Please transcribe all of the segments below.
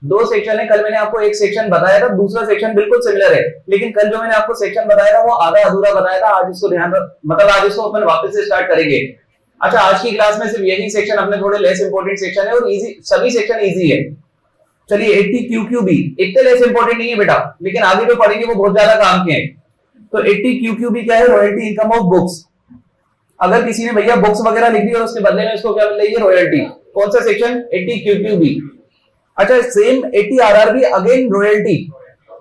दो सेक्शन है, कल मैंने आपको एक सेक्शन बताया था, दूसरा सेक्शन बिल्कुल सिमिलर है, लेकिन कल जो मैंने आपको सेक्शन बताया था वो आधा अधूरा बताया था। आज इसको मतलब आज इसको अपन वापस से स्टार्ट करेंगे। अच्छा, आज की क्लास में सिर्फ यही सेक्शन अपने थोड़े लेस इंपॉर्टेंट सेक्शन है और इजी, सभी सेक्शन इजी है। चलिए 80 QQB इतने लेस इंपॉर्टेंट नहीं है बेटा, लेकिन आगे जो पढ़ेंगे वो बहुत ज्यादा काम के हैं। तो 80 QQB क्या है? Royalty income of books. अगर किसी ने भैया बुक्स वगैरह लिख दी और उसके बदले में इसको क्या मिल रही है? रॉयल्टी। कौन सा सेक्शन? 80 QQB। अच्छा, सेम 80 RRB अगेन रॉयल्टी,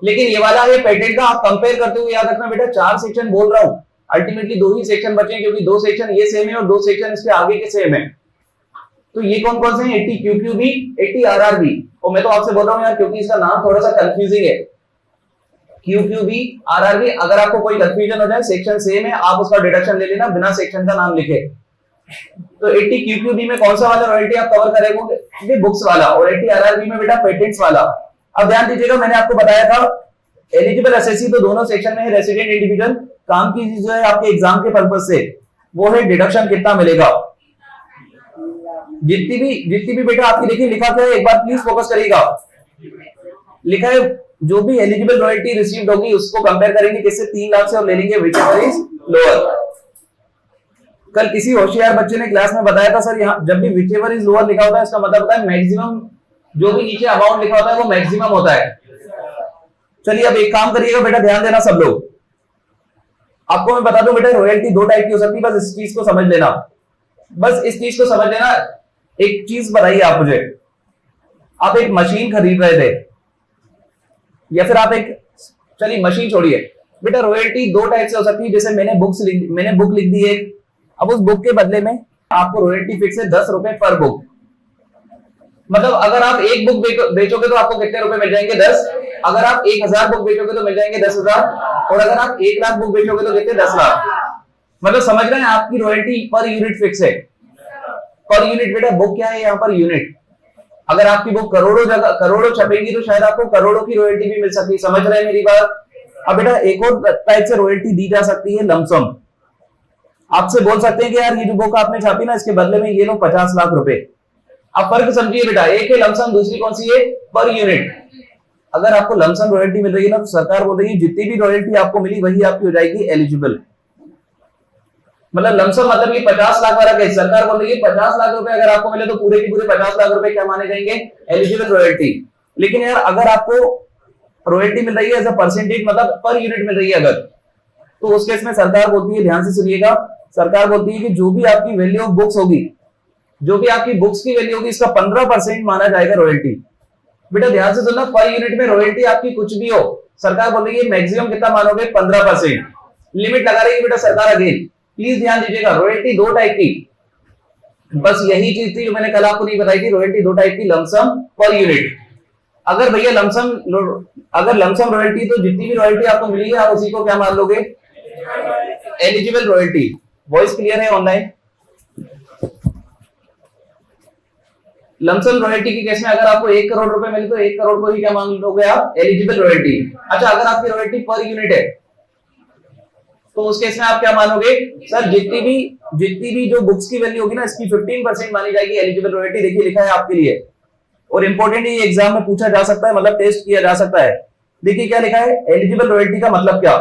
लेकिन ये वाला है पेटेंट का। आप कंपेयर करते हुए याद रखना बेटा, 4 सेक्शन बोल रहा हूं, अल्टीमेटली 2 ही सेक्शन बचे हैं, क्योंकि 2 सेक्शन ये सेम है और 2 सेक्शन इसके आगे के सेम है। तो ये कौन कौन से हैं? 80 QQB, 80 RRB। और मैं तो आपसे बोल रहा हूं यार, क्योंकि इसका नाम थोड़ा सा कंफ्यूजिंग है, QQB RRB। अगर आपको कोई कंफ्यूजन हो जाए, सेक्शन सेम है, आप उसका डिडक्शन ले लेना बिना सेक्शन का नाम लिखे। तो 80 QQB में कौन सा वाला रॉयल्टी आप कवर करेंगे? बुक्स वाला। और 80 RRB में बेटा पेटेंट्स वाला। अब ध्यान दीजिएगा, मैंने आपको बताया था एलिजिबल एसएससी तो दोनों सेक्शन में है, रेसिडेंट इंडिविजुअल। काम की चीज जो है आपके एग्जाम के पर्पस से वो है डिडक्शन कितना मिलेगा। जितनी भी बेटा आपकी देखिए लिखा क्या है, एक बार प्लीज फोकस करिएगा। लिखा है जो भी एलिजिबल रॉयल्टी रिसीव्ड होगी उसको कंपेयर करेंगे किससे? 3 लाख से, और ले लेंगे व्हिचएवर इज लोअर। कल किसी होशियार बच्चे ने क्लास में बताया था, सर यहाँ जब भी व्हिचएवर इज लोअर लिखा होता है इसका मतलब होता है मैक्सिमम, जो भी नीचे अमाउंट लिखा होता है वो मैक्सिमम होता है। चलिए अब एक काम करिएगा बेटा, ध्यान देना सब लोग। आपको मैं बता दूं बेटा, रॉयल्टी 2 टाइप की हो सकती है, बस इस चीज को समझ लेना। बस इस चीज को समझ लेना। एक चीज बताइए आप मुझे, आप एक मशीन खरीद रहे थे या फिर आप एक, चलिए मशीन छोड़िए बेटा, रॉयल्टी 2 टाइप से हो सकती है। जैसे मैंने बुक लिख दी एक, अब उस बुक के बदले में आपको रॉयल्टी फिक्स है 10 रुपए पर बुक। मतलब अगर आप एक बुक बेचोगे तो आपको कितने रुपए मिल जाएंगे? 10। अगर आप 1000 बुक बेचोगे तो मिल जाएंगे 10,000। और अगर आप 1 लाख बुक बेचोगे तो कितने? 10 लाख। मतलब समझ रहे हैं, आपकी रॉयल्टी पर यूनिट फिक्स है। पर यूनिट बेटा, बुक क्या है यहाँ पर? यूनिट। अगर आपकी बुक करोड़ों छपेगी तो शायद आपको करोड़ों की रॉयल्टी भी मिल सकती है। समझ रहे हैं मेरी बात? अब बेटा एक और टाइप से रॉयल्टी दी जा सकती है, लमसम। आपसे बोल सकते हैं कि यार ये जो बुक आपने छापी ना, इसके बदले में ये लो 50 लाख रुपए। आप फर्क समझिए बेटा, एक है लमसम, दूसरी कौन सी है? Per unit. अगर आपको लमसम रॉयल्टी मिल रही है ना, तो सरकार बोल रही है जितनी भी रॉयल्टी आपको मिली वही आपकी हो जाएगी एलिजिबल। मतलब लमसम मतलब ये 50 लाख वाला केस, सरकार बोल रही है 50 लाख रुपए अगर आपको मिले तो पूरे के पूरे 50 लाख रुपए क्या माने जाएंगे? Eligible royalty. लेकिन यार अगर आपको रॉयल्टी मिल रही है एज अ परसेंटेज, मतलब पर यूनिट मिल रही है अगर, तो उस केस में सरकार बोलती है, ध्यान से सुनिएगा, सरकार बोलती है कि जो भी आपकी वैल्यू ऑफ बुक्स होगी, जो भी आपकी बुक्स की वैल्यू होगी, इसका 15% माना जाएगा रॉयल्टी। बेटा ध्यान से सुनना, पर यूनिट में रॉयल्टी आपकी कुछ भी हो, सरकार बोल रही है मैक्सिमम कितना मानोगे? 15%। लिमिट लगा रही है बेटा सरकार अगेन। प्लीज ध्यान दीजिएगा, रॉयल्टी 2 टाइप की, बस यही चीज थी जो मैंने कल आपको नहीं बताई थी। रॉयल्टी 2 टाइप की, लमसम, पर यूनिट। अगर भैया लमसम रॉयल्टी, तो जितनी भी रॉयल्टी आपको मिली है आप उसी को क्या मान लोगे? Eligible royalty. वॉइस क्लियर है ऑनलाइन? लमसम रॉयल्टी की केस में अगर आपको 1 करोड़ रुपए मिले तो 1 करोड़ को ही क्या मान लोगे आप? Eligible royalty. अच्छा, अगर आपकी रॉयल्टी पर यूनिट है तो उस केस में आप क्या मानोगे? सर जितनी भी जो बुक्स की वैल्यू होगी ना, इसकी 15% मानी जाएगी एलिजिबल रॉयल्टी। देखिए लिखा है आपके लिए, और इंपॉर्टेंट ये एग्जाम में पूछा जा सकता है, मतलब टेस्ट किया जा सकता है। देखिए क्या लिखा है, एलिजिबल रॉयल्टी का मतलब क्या?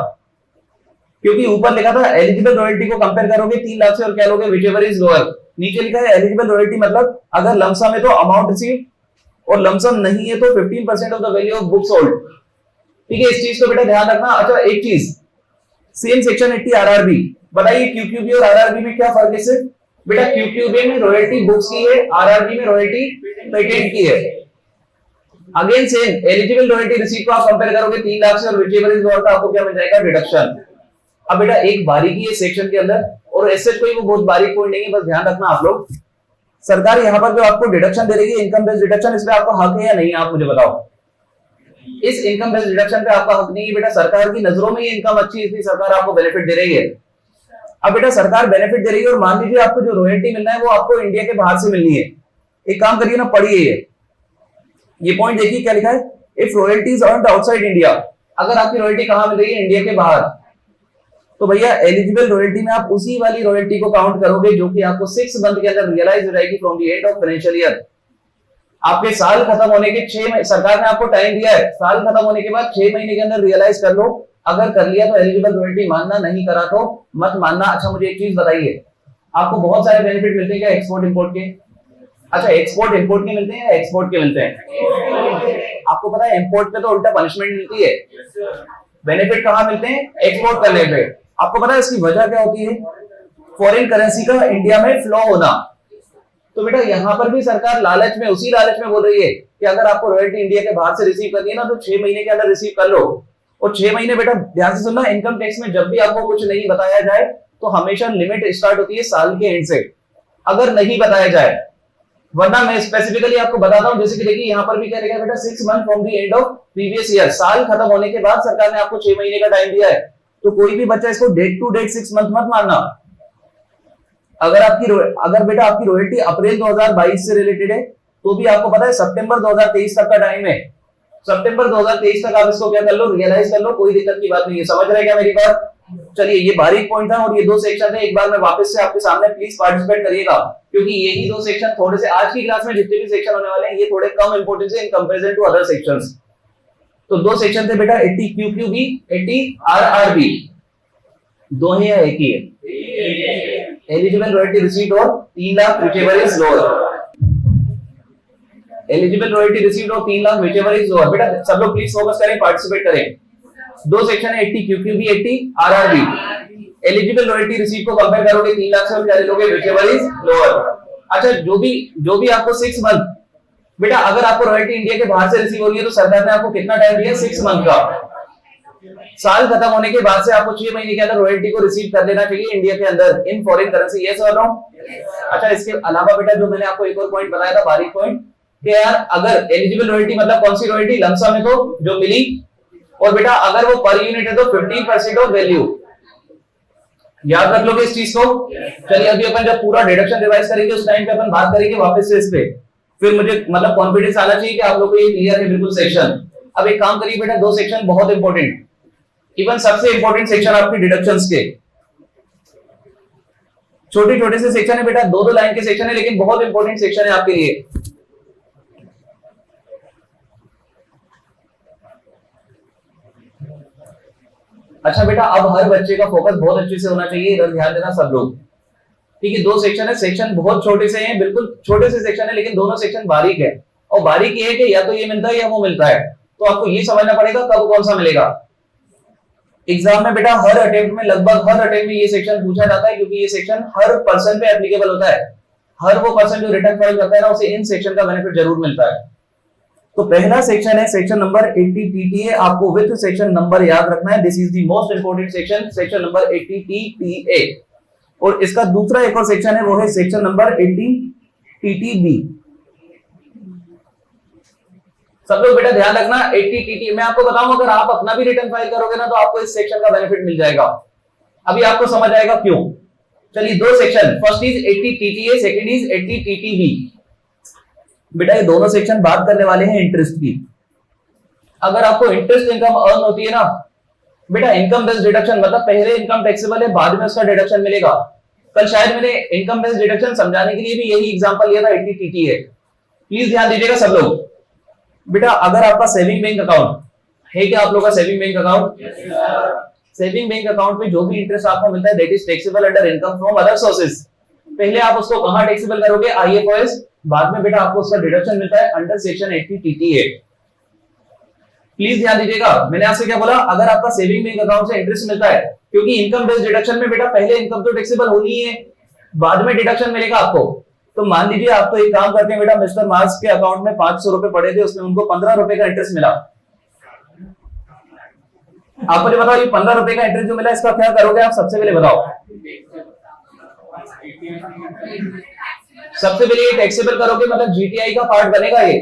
क्योंकि ऊपर लिखा था एलिजिबल रॉयल्टी को कंपेयर करोगे 3 लाख से और क्या लोगे? Whichever is lower. नीचे लिखा है एलिजिबल रॉयल्टी मतलब अगर लमसम है तो अमाउंट रिसीव, और लमसम नहीं है तो 15% of the value of book sold. ठीक है, इस चीज को बेटा ध्यान रखना। अच्छा एक चीज, सेम सेक्शन 80 आरआरबी, बताइए क्यूक्यूबी और आरआरबी में क्या फर्क है? सिर्फ बेटा क्यूक्यूबी में रॉयल्टी बुक्स की है, आरआरबी में रॉयल्टी पेटेंट की है। Again same eligible royalty receipt को आप कंपेयर करोगे 3 लाख से और व्हिचएवर इज लोअर का आपको क्या मिल जाएगा? डिडक्शन। अब बेटा एक बारीकी है सेक्शन के अंदर, और ऐसे कोई वो बहुत बारीक पॉइंट नहीं है, बस ध्यान रखना आप लोग। सरकार यहाँ पर जो आपको डिडक्शन दे रही है, इनकम बेस्ड डिडक्शन, इसमें आपको हक है या नहीं? आप मुझे बताओ। इस इनकम बेस्ड डिडक्शन पे आपका हक नहीं है बेटा। सरकार की नजरों में ये इनकम अच्छी है, इसलिए सरकार आपको बेनिफिट दे रही है। अब बेटा सरकार बेनिफिट दे रही है, और मान लीजिए आपको जो रॉयल्टी मिलना है वो आपको इंडिया के बाहर से मिलनी है। एक काम करिए ना, पढ़िए ये पॉइंट देखिए क्या लिखा है, if royalties earned outside India, अगर आपकी रॉयल्टी कहां मिल रही है? इंडिया के बाहर, तो भैया एलिजिबल रॉयल्टी में आप उसी वाली रॉयल्टी को काउंट करोगे जो कि आपको 6 मंथ के अंदर रियलाइज हो जाएगी from the end of financial year. आपके साल खत्म होने के 6 सरकार ने आपको टाइम दिया है, साल खत्म होने के बाद 6 महीने के अंदर रियलाइज कर लो। अगर कर लिया तो एलिजिबल रॉयल्टी मानना, नहीं करा तो मत मानना। अच्छा मुझे एक चीज बताइए, आपको बहुत सारे बेनिफिट मिलते हैं क्या एक्सपोर्ट इंपोर्ट के? अच्छा एक्सपोर्ट इंपोर्ट के मिलते हैं या एक्सपोर्ट के मिलते हैं? आपको पता है इंपोर्ट पे तो उल्टा पनिशमेंट मिलती है, बेनिफिट कहाँ मिलते हैं? एक्सपोर्ट करने पे। आपको पता है इसकी वजह क्या होती है? फॉरेन करेंसी का इंडिया में फ्लो होना। तो बेटा यहाँ पर भी सरकार लालच में, उसी लालच में बोल रही है कि अगर आपको रॉयल्टी इंडिया के बाहर से रिसीव करनी है ना तो 6 महीने के अंदर रिसीव कर लो। और 6 महीने बेटा ध्यान से सुनना, इनकम टैक्स में जब भी आपको कुछ नहीं बताया जाए तो हमेशा लिमिट स्टार्ट होती है साल के एंड से, अगर नहीं बताया जाए। वरना मैं स्पेसिफिकली आपको बताता हूं, जैसे कि देखिए यहाँ पर भी कह रहेगा बेटा 6 month from the end of previous year, साल खत्म होने के बाद सरकार ने आपको 6 महीने का टाइम दिया है। तो कोई भी बच्चा इसको डेट टू डेट 6 मंथ मत मानना। अगर बेटा आपकी रॉयल्टी अप्रैल 2022 से रिलेटेड है तो भी आपको पता है सितंबर 2023 तक का टाइम है। सितंबर 2023 तक आप इसको क्या कर लो, रियलाइज कर लो, कोई दिक्कत की बात नहीं है। समझ रहे क्या मेरी बात? चलिए ये बारीक पॉइंट था और ये 2 सेक्शन है, एक बार मैं वापस से आपके सामने प्लीज पार्टिसिपेट करिएगा, क्योंकि यही 2 सेक्शन थोड़े से आज की क्लास में जितने भी सेक्शन होने वाले हैं ये थोड़े कम इंपोर्टेंस है in comparison to other sections. तो 2 सेक्शन थे बेटा, 80 QQB, 80 RRB। 2 है या एक ही है? एलिजिबल रॉयल्टी रिसीव्ड और 3 lakh whichever is lower. Eligible royalty received और 3 लाख व्हिचएवर इज लोअर। बेटा सब लोग प्लीज फोकस करें, पार्टिसिपेट करें। 2 सेक्शन है, 80 QQB, 80 RRB। Eligible royalty receive को कंपेयर करोगे 3 लाख से, क्या लोगे? Whichever is lower. अच्छा जो भी आपको 6 मंथ, बेटा अगर आपको रॉयल्टी इंडिया के बाहर से रिसीव हो रही है तो सरकार ने आपको कितना टाइम दिया? 6 मंथ का। साल खत्म होने के बाद से आपको 6 महीने के अंदर रॉयल्टी को रिसीव कर लेना चाहिए इंडिया के अंदर इन फॉरेन करेंसी। यस और नो? अच्छा इसके अलावा बेटा जो मैंने आपको एक और पॉइंट बताया था, बारीक पॉइंट, कि यार अगर एलिजिबल रॉयल्टी मतलब कौन सी रॉयल्टी? लमसम में तो जो मिली, और बेटा अगर वो पर यूनिट है तो 15% ऑफ वैल्यू। याद रख लोगे इस चीज को? चलिए अभी अपन जब पूरा डिडक्शन रिवाइज करेंगे उस टाइम पे अपन बात करेंगे वापस से इस पे, फिर मुझे मतलब कॉन्फिडेंस आना चाहिए कि आप लोगों को ये क्लियर है बिल्कुल सेक्शन। अब एक काम करिए बेटा, 2 सेक्शन बहुत इंपॉर्टेंट, इवन सबसे इंपॉर्टेंट सेक्शन आपकी डिडक्शंस के। छोटे छोटे से सेक्शन है बेटा, 2-2 लाइन के सेक्शन है, लेकिन बहुत इंपॉर्टेंट सेक्शन है आपके लिए। अच्छा बेटा अब हर बच्चे का फोकस बहुत अच्छे से होना चाहिए, इधर ध्यान देना सब लोग, ठीक है? 2 सेक्शन है, सेक्शन बहुत छोटे से हैं, बिल्कुल छोटे से सेक्शन है, लेकिन दोनों सेक्शन बारीक है। और बारीक ये है कि या तो ये मिलता है या वो मिलता है, तो आपको ये समझना पड़ेगा कब कौन सा मिलेगा। एग्जाम में बेटा हर अटेम्प्ट में, लगभग हर अटेम्प्ट में ये सेक्शन पूछा जाता है, क्योंकि ये सेक्शन हर पर्सन पे एप्लीकेबल होता है। हर वो पर्सन जो रिटर्न फाइल करता है ना, उसे इन सेक्शन का बेनिफिट जरूर मिलता है। तो पहला सेक्शन है सेक्शन नंबर 80 TTA, आपको विद सेक्शन नंबर याद रखना है। This is the most important section, section number 80 TTA। और इसका दूसरा एक और सेक्शन है, वो है सेक्शन नंबर 80 TTB। सब लोग बेटा ध्यान रखना, 80 TTA मैं आपको बताऊं, अगर आप अपना भी रिटर्न फाइल करोगे ना तो आपको इस सेक्शन का बेनिफिट मिल जाएगा। अभी आपको समझ आएगा क्यों। चलिए 2 section, first is 80 TTA, second is 80 TTB। बेटा ये दोनों सेक्शन बात करने वाले हैं इंटरेस्ट की। अगर आपको इंटरेस्ट इनकम अर्न होती है ना बेटा, इनकम बेस्ड डिडक्शन मतलब पहले इनकम टैक्सेबल है, बाद में उसका डिडक्शन मिलेगा। कल शायद मैंने इनकम बेस्ड डिडक्शन समझाने के लिए भी यही एग्जांपल लिया था, 80 TTA। प्लीज ध्यान दीजिएगा सब लोग। बेटा अगर आपका सेविंग बैंक अकाउंट है, क्या आप लोगों का saving bank account? Saving bank account में जो भी इंटरेस्ट आपको मिलता है that is taxable under income from other sources. पहले आप उसको कहां टैक्सेबल करोगे? IFRS, बाद में बेटा आपको उसका डिडक्शन मिलता है अंडर सेक्शन 80 TTA। प्लीज ध्यान दीजिएगा, मैंने आपसे क्या बोला? अगर आपका सेविंग बैंक अकाउंट से इंटरेस्ट मिलता है, क्योंकि इनकम बेस्ड डिडक्शन में बेटा पहले इनकम तो टैक्सेबल होनी है, बाद में डिडक्शन मिलेगा आपको। तो मान लीजिए आप तो एक काम करते हैं बेटा, मिस्टर मार्क्स के अकाउंट में 500 रुपए पड़े थे, उसमें उनको 15 रुपए का इंटरेस्ट मिला। आप मुझे बताओ ये 15 रुपए का इंटरेस्ट जो मिला इसका क्या करोगे आप? सबसे पहले बताओ। सबसे पहले ये टैक्सेबल करोगे, मतलब GTI का पार्ट बनेगा ये।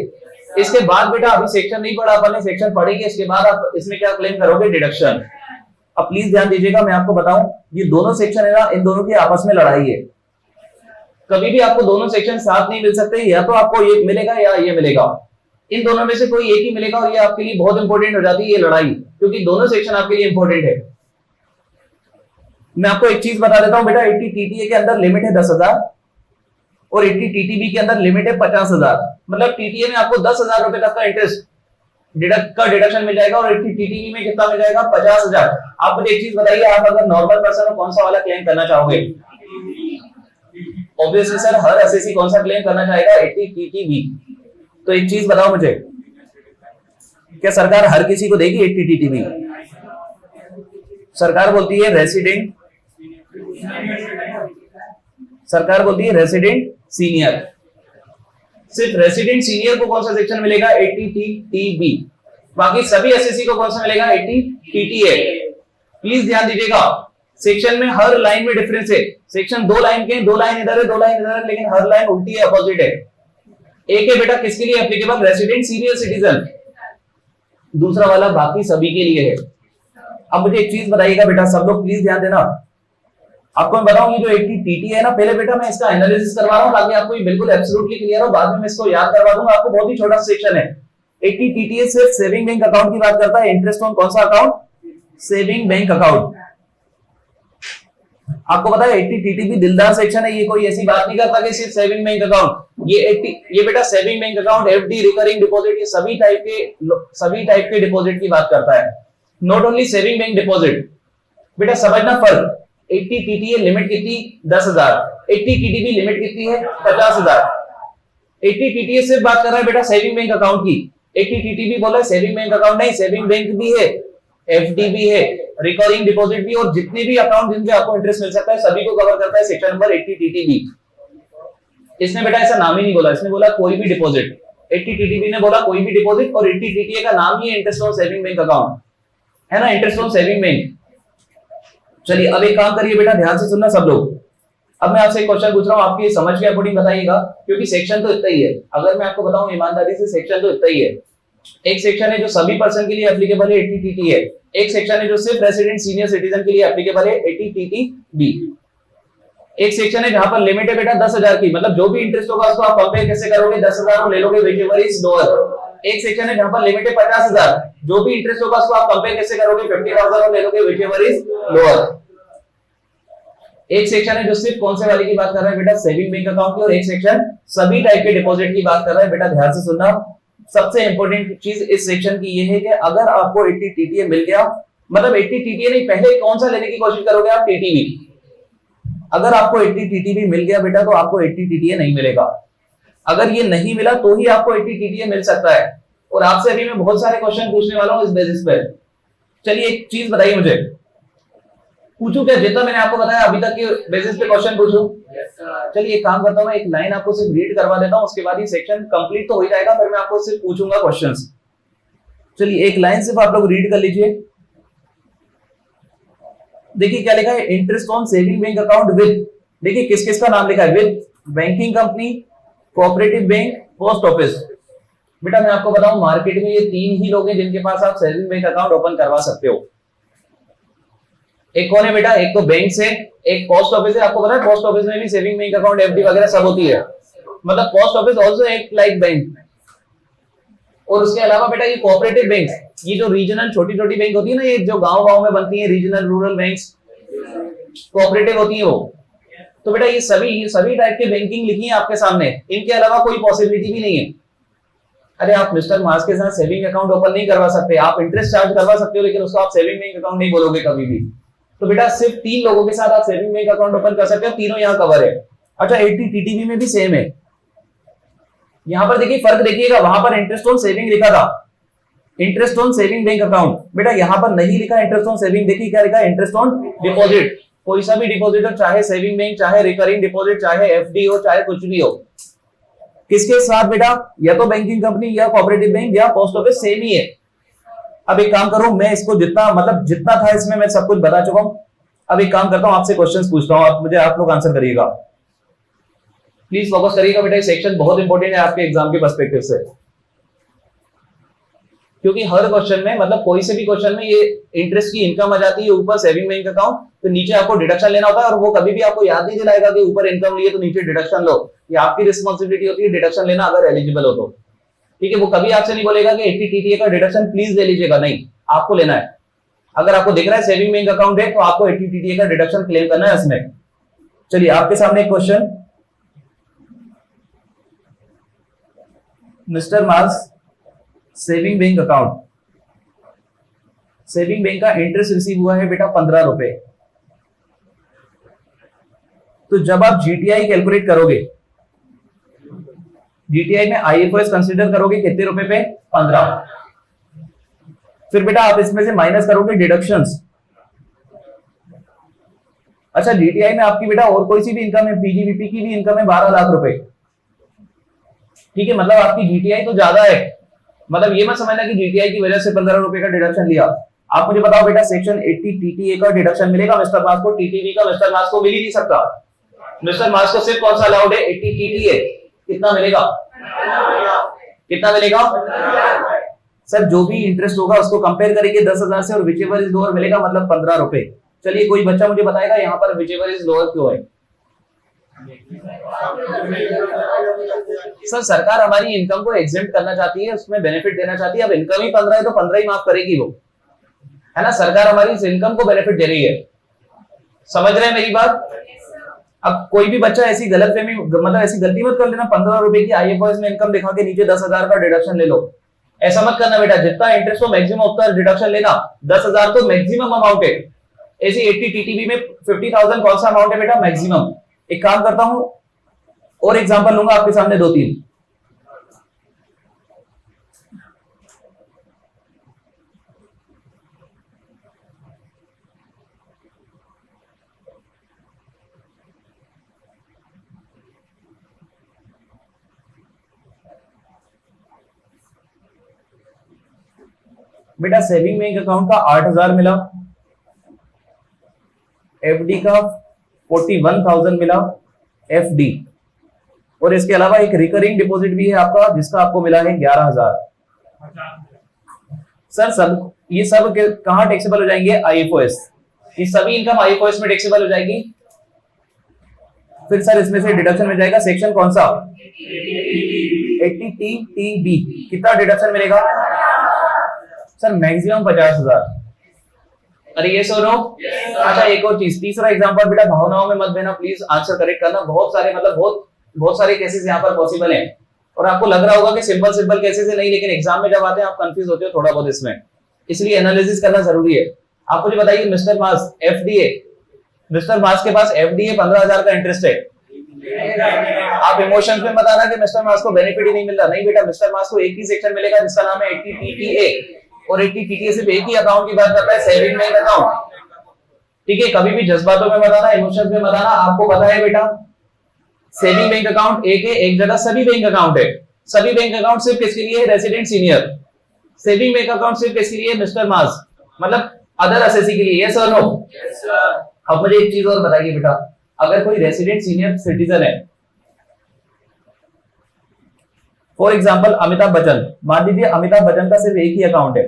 इसके बाद बेटा अभी सेक्शन नहीं पढ़ा अपन ने, सेक्शन पढ़ेंगे, इसके बाद आप इसमें क्या क्लेम करोगे? डिडक्शन। अब प्लीज ध्यान दीजिएगा, मैं आपको बताऊं ये दोनों सेक्शन है ना, इन दोनों की आपस में लड़ाई है। कभी भी आपको दोनों सेक्शन साथ नहीं मिल सकते, या तो आपको ये मिलेगा या ये मिलेगा, इन दोनों में से कोई एक ही मिलेगा। और ये आपके लिए बहुत इंपॉर्टेंट हो जाती है ये लड़ाई, क्योंकि दोनों सेक्शन आपके लिए इंपॉर्टेंट है। मैं आपको एक चीज बता देता हूं बेटा, 80 TTA के अंदर लिमिट है 10,000 और 80 टीटीबी के अंदर लिमिट है 50,000, मतलब टीटीए में आपको 10,000 रुपए तक का इंटरेस्ट डिडक्शन मिल जाएगा और 80 टीटीबी में कितना मिल जाएगा 50,000। आप मुझे एक चीज बताइए, आप अगर नॉर्मल पर्सन हो कौन सा वाला क्लेम करना चाहोगे? ऑब्वियसली सर हर एसएससी कौन सा क्लेम करना चाहेगा? 80 टीटीबी। तो एक चीज बताओ मुझे, क्या सरकार हर किसी को देगी 80 टीटीबी? सरकार बोलती है रेसिडेंट, सरकार बोलती है रेसिडेंट सीनियर। सिर्फ रेसिडेंट सीनियर को कौन सा सेक्शन मिलेगा? 80 टीटीबी। बाकी सभी एसएससी को कौन सा मिलेगा? 80 टीटीए। प्लीज ध्यान दीजिएगा, सेक्शन में हर लाइन में डिफरेंस है। सेक्शन 2 लाइन के, 2 लाइन इधर है 2 लाइन इधर है, लेकिन हर लाइन उल्टी है, अपोजिट है। एक है बेटा किसके लिए एप्लीकेबल? Resident senior citizen. दूसरा वाला बाकी सभी के लिए है। अब मुझे एक चीज बताइएगा बेटा, सब लोग प्लीज ध्यान देना। आपको मैं बताऊं, ये जो 80 टीटी है ना, पहले बेटा मैं इसका एनालिसिस करवा रहा हूं ताकि आपको ये बिल्कुल एब्सोल्युटली क्लियर हो, बाद में मैं इसको याद करवा दूंगा आपको। बहुत ही छोटा सेक्शन है। 80 टीटीए सिर्फ सेविंग बैंक अकाउंट की बात करता है। इंटरेस्ट ऑन कौन सा अकाउंट? Saving bank account. आपको पता है 80 टीटीबी दिलदार सेक्शन है, ये कोई ऐसी बात नहीं करता कि सिर्फ सेविंग बैंक अकाउंट। ये बेटा saving bank account, FD, recurring deposit, ये सभी टाइप के डिपॉजिट की बात करता है, not only saving bank deposit. बेटा समझना फर्क, 80 टीटीए लिमिट कितनी? 10,000। 80 टीटीबी लिमिट कितनी है? 50,000। 80 टीटीए सिर्फ बात कर रहा है बेटा सेविंग बैंक अकाउंट की। 80 टीटीबी बोला है सेविंग बैंक अकाउंट नहीं, सेविंग बैंक भी है, एफडी भी है, रिकरिंग डिपॉजिट भी, और जितने भी अकाउंट जिनसे आपको इंटरेस्ट मिल सकता है सभी को कवर करता है सेक्शन नंबर 80 टीटीबी। इसने बेटा ऐसा नाम ही नहीं बोला, इसने बोला कोई भी डिपॉजिट। 80 टीटीबी ने बोला कोई भी डिपॉजिट, और 80 टीटीए का नाम ही है interest on saving bank account, है ना, इंटरेस्ट ऑन सेविंग बैंक। चलिए अब एक काम करिए बेटा, ध्यान से सुनना सब लोग। अब मैं आपसे एक क्वेश्चन पूछ रहा हूं, आपकी समझ के अकॉर्डिंग बताइएगा, क्योंकि सेक्शन तो इतना ही है। अगर मैं आपको बताऊं ईमानदारी से, सेक्शन तो इतना ही है। एक सेक्शन है जो सभी पर्सन के लिए एप्लीकेबल है, 80 टीटी है। एक सेक्शन है जो सिर्फ रेसिडेंट सीनियर सिटीजन के लिए एप्लीकेबल है, 80 टीटीबी। एक सेक्शन है जहां पर लिमिट है बेटा 10,000 की, मतलब जो भी इंटरेस्ट होगा उसको आप कंपेयर कैसे करोगे? 10,000 को ले लोगे, व्हिचएवर इज लोअर। एक सेक्शन है जहां पर लिमिट है 50,000, जो भी इंटरेस्ट होगा उसको आप कंपेयर कैसे करोगे? 50,000 को ले लोगे, व्हिचएवर इज लोअर। एक सेक्शन है जो सिर्फ कौन से वाले की बात कर रहा है बेटा? सेविंग बैंक अकाउंट की, और एक सेक्शन सभी टाइप के डिपॉजिट की बात कर रहा है। बेटा ध्यान से सुनना, सबसे इंपॉर्टेंट चीज इस सेक्शन की ये है कि अगर आपको 80 टीटीए मिल गया, मतलब 80 टीटीए नहीं, पहले कौन सा लेने की कोशिश करोगे आप? टीटीबी। अगर आपको 80 टीटीबी मिल गया बेटा तो आपको 80 टीटीए नहीं मिलेगा। अगर ये नहीं मिला तो ही आपको 80 टीटीए मिल सकता है। और आपसे अभी मैं बहुत सारे क्वेश्चन पूछने वाला हूं इस बेसिस पे। चलिए एक चीज बताइए मुझे, पूछूं क्या? जितना मैंने आपको बताया अभी तक के बेसिस पे क्वेश्चन पूछूं? चलिए एक काम करता हूं, मैं एक लाइन आपको सिर्फ रीड करवा देता हूं, उसके बाद ही सेक्शन कंप्लीट तो हो जाएगा, फिर मैं आपको सिर्फ पूछूंगा क्वेश्चंस। चलिए एक लाइन सिर्फ आप लोग रीड कर लीजिए। देखिए क्या लिखा है, interest on saving bank account with, देखिए किस किस का नाम लिखा है, with banking company, cooperative bank, post office. बेटा मैं आपको बताऊं मार्केट में ये 3 ही लोग हैं जिनके पास आप सेविंग बैंक अकाउंट ओपन करवा सकते हो। एक कौन है बेटा? एक तो बैंक से, एक पोस्ट ऑफिस है। आपको पता है पोस्ट ऑफिस में भी सेविंग बैंक अकाउंट, एफडी वगैरह सब होती है, मतलब पोस्ट ऑफिस आल्सो एक लाइक बैंक। और उसके अलावा बेटा ये कोऑपरेटिव बैंक, ये जो रीजनल छोटी छोटी बैंक होती है ना, ये जो गांव में बनती है, रीजनल रूरल बैंक्स कोऑपरेटिव होती है वो। तो बेटा ये सभी टाइप के बैंकिंग लिखी है आपके सामने, इनके अलावा कोई पॉसिबिलिटी भी नहीं है। अरे आप मिस्टर मास के साथ सेविंग अकाउंट ओपन नहीं करवा सकते, आप इंटरेस्ट चार्ज करवा सकते हो, लेकिन उसको आप सेविंग बैंक अकाउंट नहीं बोलोगे कभी भी। तो बेटा सिर्फ 3 लोगों के साथ आप सेविंग बैंक अकाउंट ओपन कर सकते हो, तीनों यहाँ कवर है। अच्छा 80 टीटीबी में भी सेम है। यहां पर देखिए फर्क देखिएगा, वहां पर इंटरेस्ट ऑन सेविंग लिखा था, interest on saving bank account. बेटा यहां पर नहीं लिखा इंटरेस्ट ऑन सेविंग, देखिए क्या लिखा है, इंटरेस्ट ऑन डिपॉजिट। कोई सा भी डिपॉजिट हो, चाहे सेविंग बैंक, चाहे रिकरिंग डिपॉजिट, चाहे एफडी हो, चाहे कुछ भी हो, किसके साथ बेटा? या तो बैंकिंग कंपनी, या कोऑपरेटिव बैंक, या पोस्ट ऑफिस, सेम ही है। अब एक काम करो, मैं इसको जितना था इसमें मैं सब कुछ बता चुका हूं। अब एक काम करता हूं, आपसे क्वेश्चंस पूछता हूं, आप लोग आंसर करिएगा। प्लीज फोकस करिएगा बेटा, ये सेक्शन बहुत इंपॉर्टेंट है आपके एग्जाम के पर्सपेक्टिव से, क्योंकि हर क्वेश्चन में, मतलब कोई से भी क्वेश्चन में, ये इंटरेस्ट की इनकम आ जाती है, ऊपर सेविंग बैंक अकाउंट, तो नीचे आपको डिडक्शन लेना होता है। और वो कभी भी आपको याद नहीं दिलाएगा कि ऊपर इनकम लिए तो नीचे डिडक्शन लो, ये आपकी रिस्पॉन्सिबिलिटी होती है डिडक्शन लेना, अगर एलिजिबल हो तो। ठीक है, वो कभी आपसे नहीं बोलेगा कि 80 टीटीए का डिडक्शन प्लीज ले लीजिएगा, नहीं, आपको लेना है। अगर आपको दिख रहा है सेविंग बैंक अकाउंट है तो आपको 80 टीटीए का डिडक्शन क्लेम करना है इसमें। चलिए आपके सामने एक question, mister mass saving bank account, saving bank का इंटरेस्ट रिसीव हुआ है बेटा 15 रुपए। तो जब आप जीटीआई कैलकुलेट करोगे, जीटीआई में आईएफओएस कंसीडर करोगे कितने रुपए पे? 15। फिर बेटा आप इसमें से माइनस करोगे डिडक्शंस। अच्छा जीटीआई में आपकी बेटा और कोई सी भी इनकम है, पीजीबीपी की भी इनकम है 12 लाख रुपए, ठीक है, मतलब आपकी जीटीआई तो ज्यादा है, मतलब ये मत समझना कि जीटीआई की वजह से 15 रुपए का डिडक्शन लिया। आप मुझे बताओ बेटा सेक्शन 80 टीटीए का डिडक्शन मिलेगा मिस्टर मास को? टीटीवी का मिस्टर मास को मिल ही नहीं सकता। मिस्टर मास को सिर्फ कौन सा अलाउड है? 80 टीटीए। कितना मिलेगा? कितना मिलेगा सर? जो भी इंटरेस्ट होगा उसको कंपेयर करेंगे 10,000 से और विचेवर इज लोअर मिलेगा, मतलब 15 रुपए। चलिए कोई बच्चा मुझे बताएगा यहाँ पर विचेवर इज लोअर क्यों है? सर सरकार हमारी इनकम को एग्जेम्प्ट करना चाहती है, उसमें बेनिफिट देना चाहती है। अब इनकम ही 15 है तो 15 ही माफ करेगी वो, है ना? सरकार हमारी इस इनकम को बेनिफिट दे रही है, समझ रहे हैं मेरी बात? अब कोई भी बच्चा ऐसी गलतफहमी, मतलब ऐसी गलती मत कर लेना 15 रुपए की आईएफओएस में इनकम दिखा के नीचे 10,000 का डिडक्शन ले लो। ऐसा मत करना बेटा, जितना इंटरेस्ट हो मैक्सिमम उतना डिडक्शन लेना। 10,000 तो मैक्सिमम अमाउंट है। ऐसी 80 टीटीबी में 50,000 कौन सा अमाउंट है बेटा? मैक्सिमम। एक काम करता हूं और एग्जांपल लूंगा आपके सामने 2-3। बेटा सेविंग बैंक अकाउंट का 8,000 मिला, एफडी का 41,000 मिला एफडी, और इसके अलावा एक रिकरिंग डिपॉजिट भी है आपका जिसका आपको मिला है 11,000। सर सब ये सब कहां टैक्सेबल हो जाएंगे? आईएफओएस। ये सभी इनकम आईएफओएस में टैक्सेबल हो जाएगी। फिर सर इसमें से डिडक्शन मिल जाएगा सेक्शन कौन सा? 80 टीटीबी। कितना डिडक्शन मिलेगा सर? मैक्सिमम 50,000। अरे ये सुनो, अच्छा एक और चीज, तीसरा एग्जांपल बेटा भावनाओं में मत देना प्लीज, आंसर करेक्ट करना। बहुत सारे मतलब बहुत सारे केसेस यहाँ पर पॉसिबल हैं और आपको लग रहा होगा कि सिंपल केसेस है, नहीं, लेकिन एग्जाम में जब आते हैं आप कंफ्यूज होते हो थोड़ा बहुत इसमें, इसलिए एनालिसिस करना जरूरी है। आप मुझे बताइए मिस्टर मास एफडीए, मिस्टर मास के पास एफडीए 15,000 का इंटरेस्ट है। आप इमोशंस में मत आना कि मिस्टर मास को बेनिफिट ही नहीं मिल रहा, नहीं बेटा, मिस्टर मास को एक ही सेक्शन मिलेगा जिसका नाम है 80 टीटीए, और 80 टीटीए सिर्फ एक ही अकाउंट की बात करता है, सेविंग बैंक अकाउंट, ठीक है? कभी भी जज्बातों में मत आना, इमोशंस में मत आना। आपको पता है बेटा सेविंग बैंक अकाउंट एक जगह सभी बैंक अकाउंट है। सभी बैंक अकाउंट सिर्फ किसके लिए? Resident senior. Saving bank account सिर्फ किसके लिए? मिस्टर मास, मतलब अदर असेसी के लिए। यस और नो? अब मुझे एक चीज और बताइए बेटा, अगर कोई रेसिडेंट सीनियर सिटीजन है, फॉर एग्जाम्पल अमिताभ बच्चन, मान लीजिए अमिताभ बच्चन का सिर्फ एक ही अकाउंट है,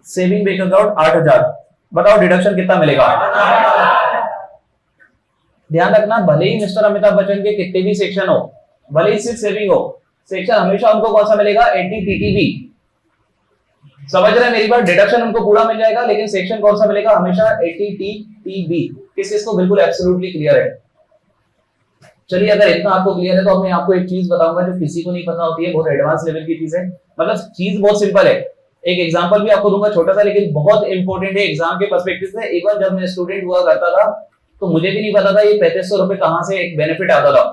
सेविंग बैंक अकाउंट 8,000, बताओ डिडक्शन कितना मिलेगा? ध्यान रखना, भले ही मिस्टर अमिताभ बच्चन के कितने भी सेक्शन हो, भले ही सिर्फ सेविंग हो, सेक्शन हमेशा उनको कौन सा मिलेगा? 80 टीटीबी। समझ रहे हैं मेरी बात? डिडक्शन उनको पूरा मिल जाएगा, लेकिन सेक्शन कौन सा मिलेगा? हमेशा 80 टीटीबी। किसको बिल्कुल एब्सोल्युटली क्लियर है? चलिए अगर इतना आपको क्लियर है तो अब मैं आपको एक चीज बताऊंगा जो किसी को नहीं पता होती है, बहुत एडवांस लेवल की चीज है, मतलब चीज बहुत सिंपल है। एक एग्जांपल भी आपको दूंगा छोटा सा, लेकिन बहुत इंपॉर्टेंट है एग्जाम के पर्सपेक्टिव से। एक बार जब मैं स्टूडेंट हुआ करता था तो मुझे भी नहीं पता था ये 3500 रुपए कहां से एक बेनिफिट आता था।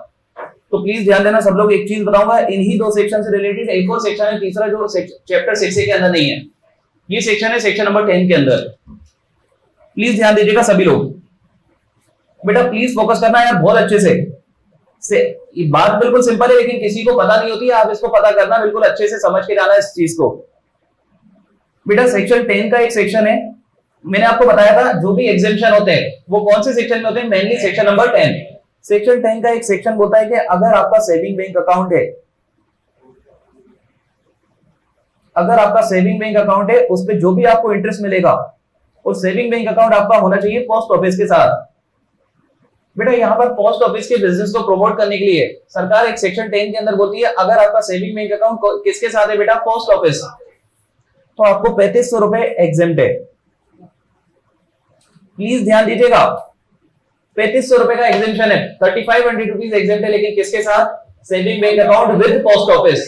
तो प्लीज ध्यान देना सब लोग, एक चीज बताऊंगा इन्हीं दो सेक्शन से रिलेटेड। एक और सेक्शन है तीसरा जो चैप्टर 6 के अंदर नहीं है, ये सेक्शन है सेक्शन नंबर 10 के अंदर। प्लीज ध्यान दीजिएगा सभी लोग, बेटा प्लीज फोकस करना यार बहुत अच्छे से ये बात बिल्कुल सिंपल है, लेकिन किसी को पता नहीं होती है। आप इसको पता करना, बिल्कुल अच्छे से समझ के जाना इस चीज को। बेटा सेक्शन 10 का एक सेक्शन है, मैंने आपको बताया था जो भी एग्जेम्पशन होते हैं वो कौन से सेक्शन में होते हैं? Mainly section number 10। सेक्शन 10 का एक सेक्शन होता है कि अगर आपका सेविंग बैंक अकाउंट है, अगर आपका सेविंग बैंक अकाउंट है, उस पर जो भी आपको इंटरेस्ट मिलेगा वो सेविंग बैंक अकाउंट आपका होना चाहिए पोस्ट ऑफिस के साथ। बेटा यहाँ पर पोस्ट ऑफिस के बिजनेस को प्रमोट करने के लिए सरकार एक सेक्शन 10 के अंदर बोलती है अगर आपका सेविंग बैंक अकाउंट किसके साथ है बेटा? पोस्ट ऑफिस, तो आपको 3500 रुपए एग्जेम्प्ट है। प्लीज ध्यान दीजिएगा, 3500 रुपए का एग्जेम्पशन है, 3500 रुपीज एग्जेम्प्ट है, लेकिन किसके साथ? Saving bank account with post office,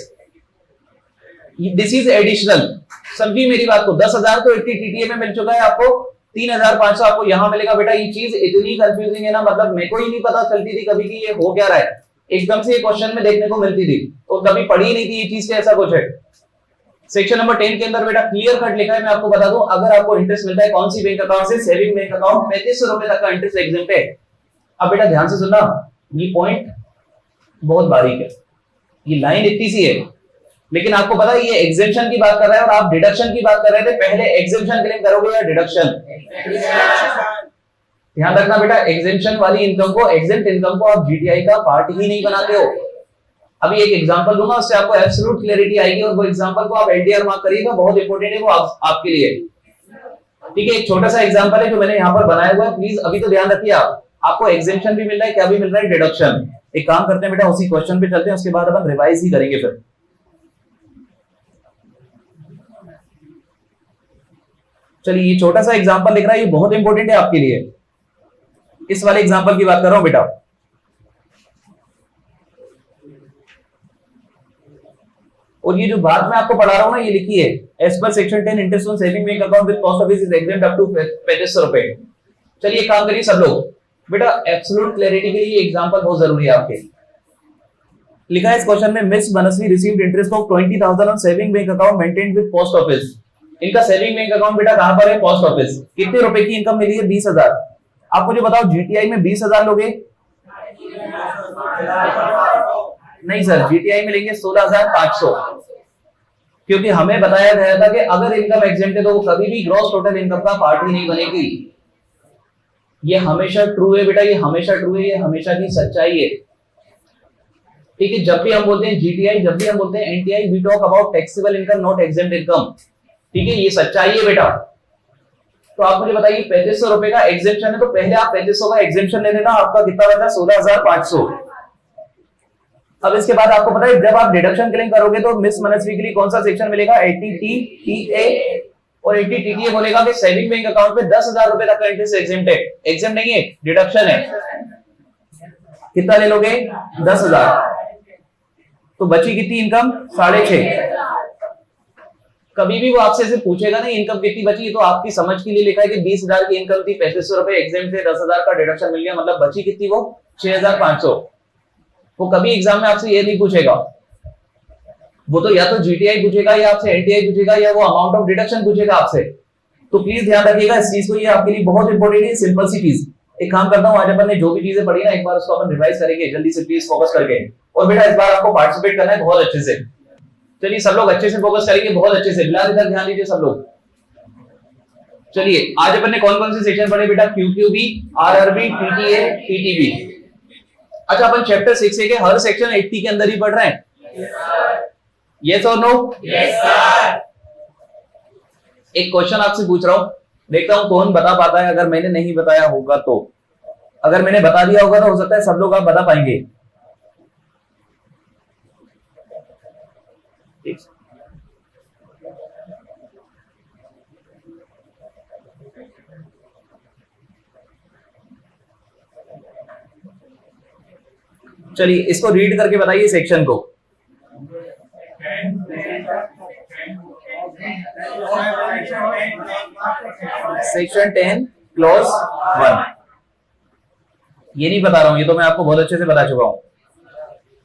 this is additional. समझिए मेरी बात को, 10,000 तो 80 टीटीए में मिल चुका है आपको, 3,500 आपको यहां मिलेगा। बेटा ये चीज इतनी कंफ्यूजिंग है ना, मतलब मेरे को ही नहीं पता चलती थी कभी कि ये हो क्या रहा है, एकदम से ये क्वेश्चन में देखने को मिलती थी, तो कभी पढ़ी नहीं थी ये चीज के ऐसा कुछ है। सेक्शन नंबर 10 के अंदर बेटा क्लियर कट लिखा है, मैं आपको बता दूं, अगर आपको इंटरेस्ट मिलता है कौन सी बैंक अकाउंट से, सेविंग बैंक अकाउंट, 3500 रुपए तक का इंटरेस्ट एग्जेम्प्ट है। अब बेटा ध्यान से सुनना, ये पॉइंट बहुत बारीक है, ये लाइन इतनी सी है, लेकिन आपको पता है ये एग्जेम्पशन की बात कर रहा है और आप डिडक्शन की बात कर रहे थे, पहले एग्जेम्पशन क्लेम करोगे या डिडक्शन? ध्यान रखना बेटा, एग्जेम्पशन वाली इनकम को, एग्जेम्प्ट इनकम को आप जीटीआई का पार्ट ही नहीं बनाते हो। अभी एक एग्जांपल दूंगा, उससे आपको एब्सोल्यूट क्लैरिटी आएगी, और वो एग्जांपल को आप एलडीआर मार्क करिएगा, बहुत इंपॉर्टेंट है वो आपके लिए। ठीक है, एक छोटा सा एग्जांपल है जो मैंने यहाँ पर बनाया हुआ है, प्लीज अभी तो ध्यान रखिए आप, आपको एग्जेम्पशन भी मिल रहा है, क्या भी मिल रहा है, डिडक्शन। एक काम करते हैं बेटा, उसी क्वेश्चन पे चलते हैं, उसके बाद अपन रिवाइज ही करेंगे फिर। चलिए ये छोटा सा एग्जांपल लिख रहा है, ये बहुत इंपॉर्टेंट है आपके लिए, इस वाले एग्जांपल की बात कर रहा हूं बेटा। और ये जो बात मैं आपको पढ़ा रहा हूं ना, ये लिखी है, as per section 10 interest on saving bank account with post office is exempt up to 3500 रुपए। चलिए काम करिए सब लोग, बेटा एब्सोल्यूट क्लैरिटी के लिए एग्जांपल बहुत जरूरी है आपके। लिखा है इस क्वेश्चन में, miss Manasvi received interest of 20,000 on saving bank account maintained with post office. इनका सेविंग बैंक अकाउंट बेटा कहां पर है? Post office. कितने रुपए की इनकम मिली है? 20,000। आप मुझे बताओ जीटीआई में 20,000 लोगे? नहीं सर, जीटीआई में लेंगे 16,500, क्योंकि हमें बताया गया था कि अगर इनकम एग्जेम्प्ट है तो वो कभी भी ग्रॉस टोटल इनकम का पार्ट ही नहीं बनेगी। ये हमेशा ट्रू है बेटा, ये हमेशा ट्रू है, ये हमेशा की सच्चाई है। ठीक है, जब भी हम बोलते हैं जीटीआई, जब भी हम बोलते हैं NTI, we talk about taxable income, not exempt income. ठीक है, ये सच्चाई है बेटा। तो आप मुझे बताइए 3500 रुपए का एग्जेम्पशन है, तो पहले आप 3500 का एग्जेम्पशन ले लेना, आपका कितना बचा? 16,500। अब इसके बाद आपको पता है जब आप डिडक्शन क्लेम करोगे तो मिस मनस्वी के लिए कौन सा सेक्शन मिलेगा? 80टीटीए। और 80टीटीए बोलेगा कि सेविंग बैंक अकाउंट में 10,000 रुपए तक का इंटरेस्ट एग्जेम्प्ट है, एग्जेम्प्ट नहीं है, डिडक्शन है। कितना ले लोगे? 10,000। तो बची कितनी इनकम? 6.5। कभी भी वो आपसे सिर्फ पूछेगा नहीं इनकम कितनी बची, तो आपकी समझ के लिए लिखा है कि 20,000 की इनकम थी, 3500 रुपए एग्जेम्प्ट थे, 10,000 का डिडक्शन मिल गया, मतलब बची कितनी? वो 6,500। वो कभी एग्जाम में आपसे ये नहीं पूछेगा, वो तो या तो जीटीआई पूछेगा या आपसे एनटीआई पूछेगा या वो अमाउंट ऑफ डिडक्शन पूछेगा आपसे। तो प्लीज ध्यान रखिएगा इस चीज को, ये आपके लिए बहुत इंपॉर्टेंट है, सिंपल सी चीज। एक काम करता हूं, आज अपन ने जो भी चीजें पढ़ी ना, एक बार उसको अपन रिवाइज करेंगे जल्दी से, प्लीज फोकस करके। और बेटा इस बार आपको पार्टिसिपेट करना है बहुत अच्छे से। चलिए सब लोग अच्छे से फोकस करेंगे, बहुत अच्छे से, बिलाल इधर ध्यान दीजिए सब लोग। चलिए आज अपन ने कौन कौन से सेक्शन पढ़े बेटा? क्यूक्यूबी, आरआरबी, टीटीए, टीटीबी। अच्छा, अपन चैप्टर 6 के हर सेक्शन 80 के अंदर ही पढ़ रहे हैं? यस और नो? Yes sir. एक क्वेश्चन आपसे पूछ रहा हूं, देखता हूं कौन बता पाता है। अगर मैंने नहीं बताया होगा तो, अगर मैंने बता दिया होगा तो हो सकता है सब लोग आप बता पाएंगे। चलिए इसको रीड करके बताइए सेक्शन को। Section 10 clause 1। ये नहीं बता रहा हूं, ये तो मैं आपको बहुत अच्छे से बता चुका हूं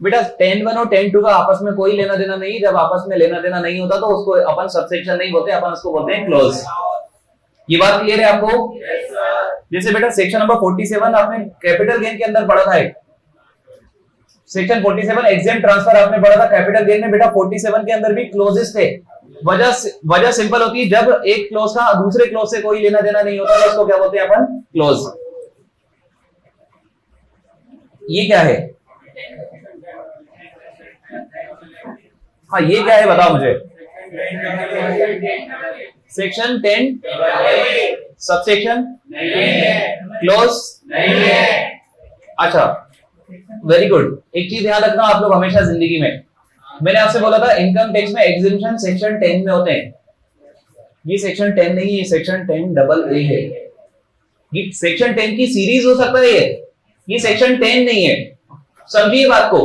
बेटा। 10(1) और 10(2) का आपस में कोई लेना देना नहीं। जब आपस में लेना देना नहीं होता तो उसको अपन सबसेक्शन नहीं बोलते, अपन उसको बोलते हैं क्लॉज। ये बात क्लियर है आपको? जैसे बेटा सेक्शन नंबर 47 आपने कैपिटल गेन के अंदर पढ़ा था, सेक्शन 47 एग्जेम्प्ट ट्रांसफर आपने पढ़ा था कैपिटल गेन में। बेटा 47 के अंदर भी क्लोजेस थे। वजह सिंपल होती है, जब एक क्लोज का दूसरे क्लोज से कोई लेना देना नहीं होता तो उसको क्या बोलते हैं अपन? क्लोज। ये क्या है? हाँ ये क्या है बताओ मुझे? सेक्शन 10 सबसेक्शन क्लोज नहीं है। अच्छा वेरी गुड। एक चीज ध्यान रखना आप लोग हमेशा जिंदगी में, मैंने आपसे बोला था इनकम टैक्स में एग्जेम्पशन सेक्शन 10 में होते हैं। ये सेक्शन 10 नहीं है, सेक्शन 10AA है। ये सेक्शन 10 की सीरीज हो सकता है, ये सेक्शन 10 नहीं है, समझिए बात को।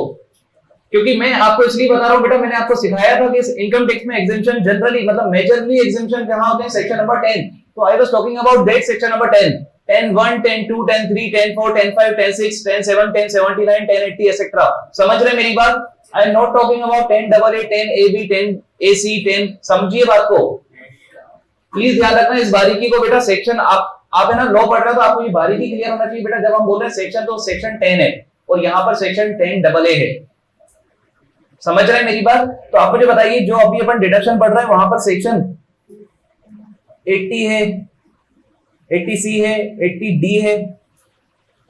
क्योंकि मैं आपको इसलिए बता रहा हूं बेटा, मैंने आपको सिखाया था कि इस इनकम टैक्स में एग्जेम्पशन जनरली मतलब मेजरली एग्जेम्पशन जहां होते हैं सेक्शन नंबर 10, तो I was talking about that section number 10, 10(1), 10(2), 10(3), 10(4), 10(5), 10(6), 10(7), 10(79), 10(80) etcetera. समझ रहे मेरी बात? I am not talking about 10AA, 10AB, 10AC, 10। समझिए बात को, प्लीज ध्यान रखना इस बारीकी को बेटा। सेक्शन आप है ना लॉ पढ़ रहे हो तो आपको ये बारीकी क्लियर होना चाहिए बेटा। जब हम बोल रहे हैं सेक्शन, तो सेक्शन 10 है और यहाँ पर सेक्शन 10AA है। समझ रहे हैं मेरी बात? तो आप मुझे बताइए, जो अभी अपन डिडक्शन पढ़ रहे हैं वहां पर सेक्शन 80 है, 80C है, 80D है,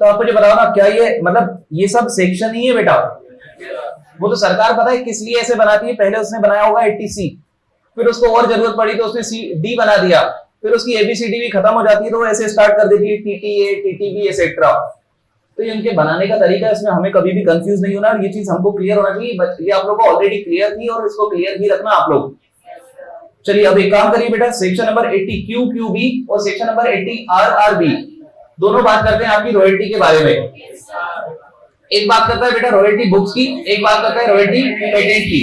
तो आप मुझे बताओ ना, क्या ये मतलब ये सब सेक्शन ही है बेटा? वो तो सरकार पता है किस लिए ऐसे बनाती है, पहले उसने बनाया होगा 80C, फिर उसको और जरूरत पड़ी तो उसने D बना दिया, फिर उसकी ABCD भी खत्म हो जाती है तो वो ऐसे स्टार्ट कर देती है TTA, TTB एटसेट्रा। तो ये उनके बनाने का तरीका है, इसमें हमें कभी भी कंफ्यूज नहीं होना, और ये चीज हमको क्लियर होना चाहिए। ये आप लोगों को ऑलरेडी क्लियर थी और इसको क्लियर ही रखना आप लोग। चलिए अब एक काम करिए बेटा, सेक्शन नंबर 80QQB और सेक्शन नंबर 80RRB दोनों बात करते हैं आपकी रॉयल्टी के बारे में। एक बात करता है बेटा रॉयल्टी बुक्स की, एक बात करता है रॉयल्टी पेटेंट की।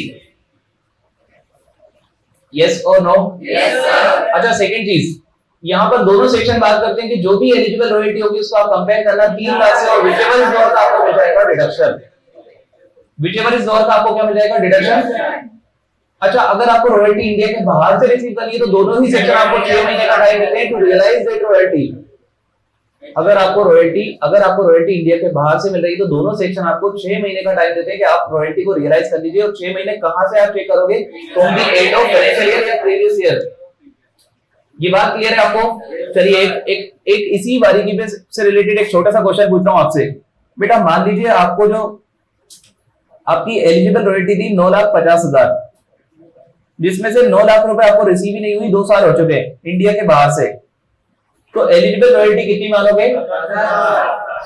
यस और नो? Yes sir. अच्छा, सेकंड चीज, यहाँ पर दोनों सेक्शन बात करते हैं कि जो भी एलिजिबल रॉयल्टी होगी उसको आप कंपेयर करना 3 लाख से, और विचेवर इज लोअर का आपको मिल जाएगा डिडक्शन। विचेवर इज लोअर का आपको क्या मिल जाएगा? डिडक्शन। अच्छा, अगर आपको रॉयल्टी इंडिया के बाहर से रिसीव करनी है तो दोनों ही सेक्शन आपको 6 महीने का टाइम देते हैं टू रियलाइज दैट रॉयल्टी। अगर आपको रॉयल्टी इंडिया के बाहर से मिल रही है तो दोनों सेक्शन आपको 6 महीने का टाइम देते हैं कि आप रॉयल्टी को रियलाइज कर लीजिए। और 6 महीने कहां से आप चेक करोगे? From the end of financial year या प्रीवियस ईयर। ये बात क्लियर है आपको? चलिए एक इसी बारीकी पे से रिलेटेड एक छोटा सा क्वेश्चन पूछता हूं आपसे बेटा। मान लीजिए आपको जो आपकी एलिजिबल रॉयल्टी थी 9,50,000, जिसमें से 9 लाख रुपए आपको रिसीव ही नहीं हुई, 2 साल हो चुके हैं इंडिया के बाहर से, तो एलिजिबल रॉयल्टी कितनी मानोगे?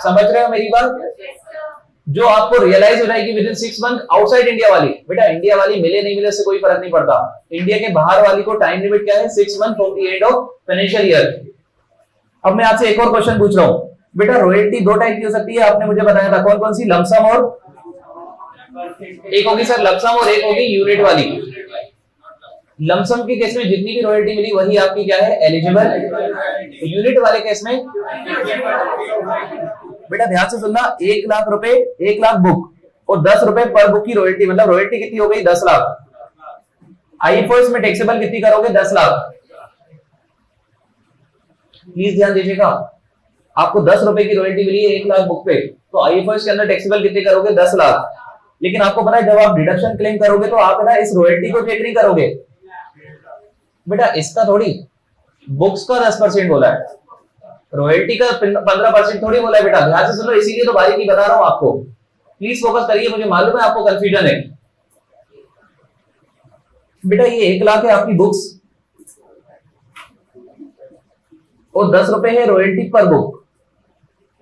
समझ रहे हो मेरी बात? जो आपको रियलाइज हो जाएगी with in 6 month outside India वाली। बेटा इंडिया वाली मिले नहीं मिले उससे कोई फर्क नहीं पड़ता, इंडिया के बाहर वाली को टाइम लिमिट क्या है? 6 month from the end of financial year. अब मैं आपसे एक और क्वेश्चन पूछ रहा हूं बेटा, रॉयल्टी 2 टाइप की हो सकती है, आपने मुझे बताया था। कौन कौन सी? लमसम और एक होगी सर लमसम और एक होगी यूनिट वाली। लमसम के केस में जितनी भी रॉयल्टी मिली वही आपकी क्या है? एलिजिबल। यूनिट वाले केस में बेटा ध्यान से सुनना, 1 लाख रुपए 1 लाख बुक और 10 रुपए पर बुक की रॉयल्टी, मतलब रॉयल्टी कितनी हो गई? 10 लाख। आईएफओएस में टैक्सेबल कितनी करोगे? 10 लाख। प्लीज ध्यान दीजिएगा, आपको 10 रुपए की रॉयल्टी मिली है 1 लाख बुक पे, तो आईएफओएस के अंदर टैक्सेबल कितने करोगे? 10 लाख। लेकिन आपको पता है जब आप डिडक्शन क्लेम करोगे तो आप ना इस रॉयल्टी को चेक नहीं करोगे बेटा, इसका थोड़ी, बुक्स का 10% बोला है, रॉयल्टी का 15% थोड़ी बोला है बेटा। ध्यान से सुनो, इसीलिए तो बारीकी बता रहा हूं आपको। प्लीज फोकस करिए, मुझे मालूम है आपको कंफ्यूजन है बेटा। ये 1 लाख है आपकी बुक्स और 10 रुपए है रॉयल्टी पर बुक,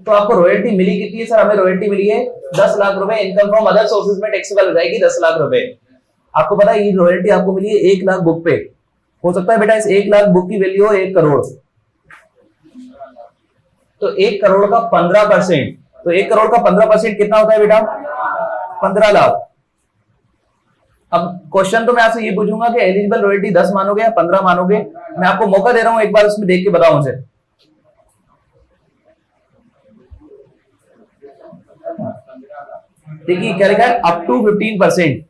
तो आपको रॉयल्टी मिली कितनी है? सर हमें रॉयल्टी मिली है 10 लाख रुपए। इनकम फ्रॉम अदर सोर्सेज में टैक्सेबल हो जाएगी 10 लाख रुपए। आपको पता है ये रॉयल्टी आपको मिली है 1 लाख बुक पे। हो सकता है बेटा इस 1 लाख बुक की वैल्यू हो 1 करोड़, तो 1 करोड़ का 15%, तो 1 करोड़ का 15% कितना होता है बेटा? 15 लाख। अब क्वेश्चन तो मैं आपसे ये पूछूंगा कि एलिजिबल रॉयल्टी 10 मानोगे या 15 मानोगे? मैं आपको मौका दे रहा हूं, एक बार उसमें देख के बताओ मुझे। देखिए क्या लिखा है? Up to 15%।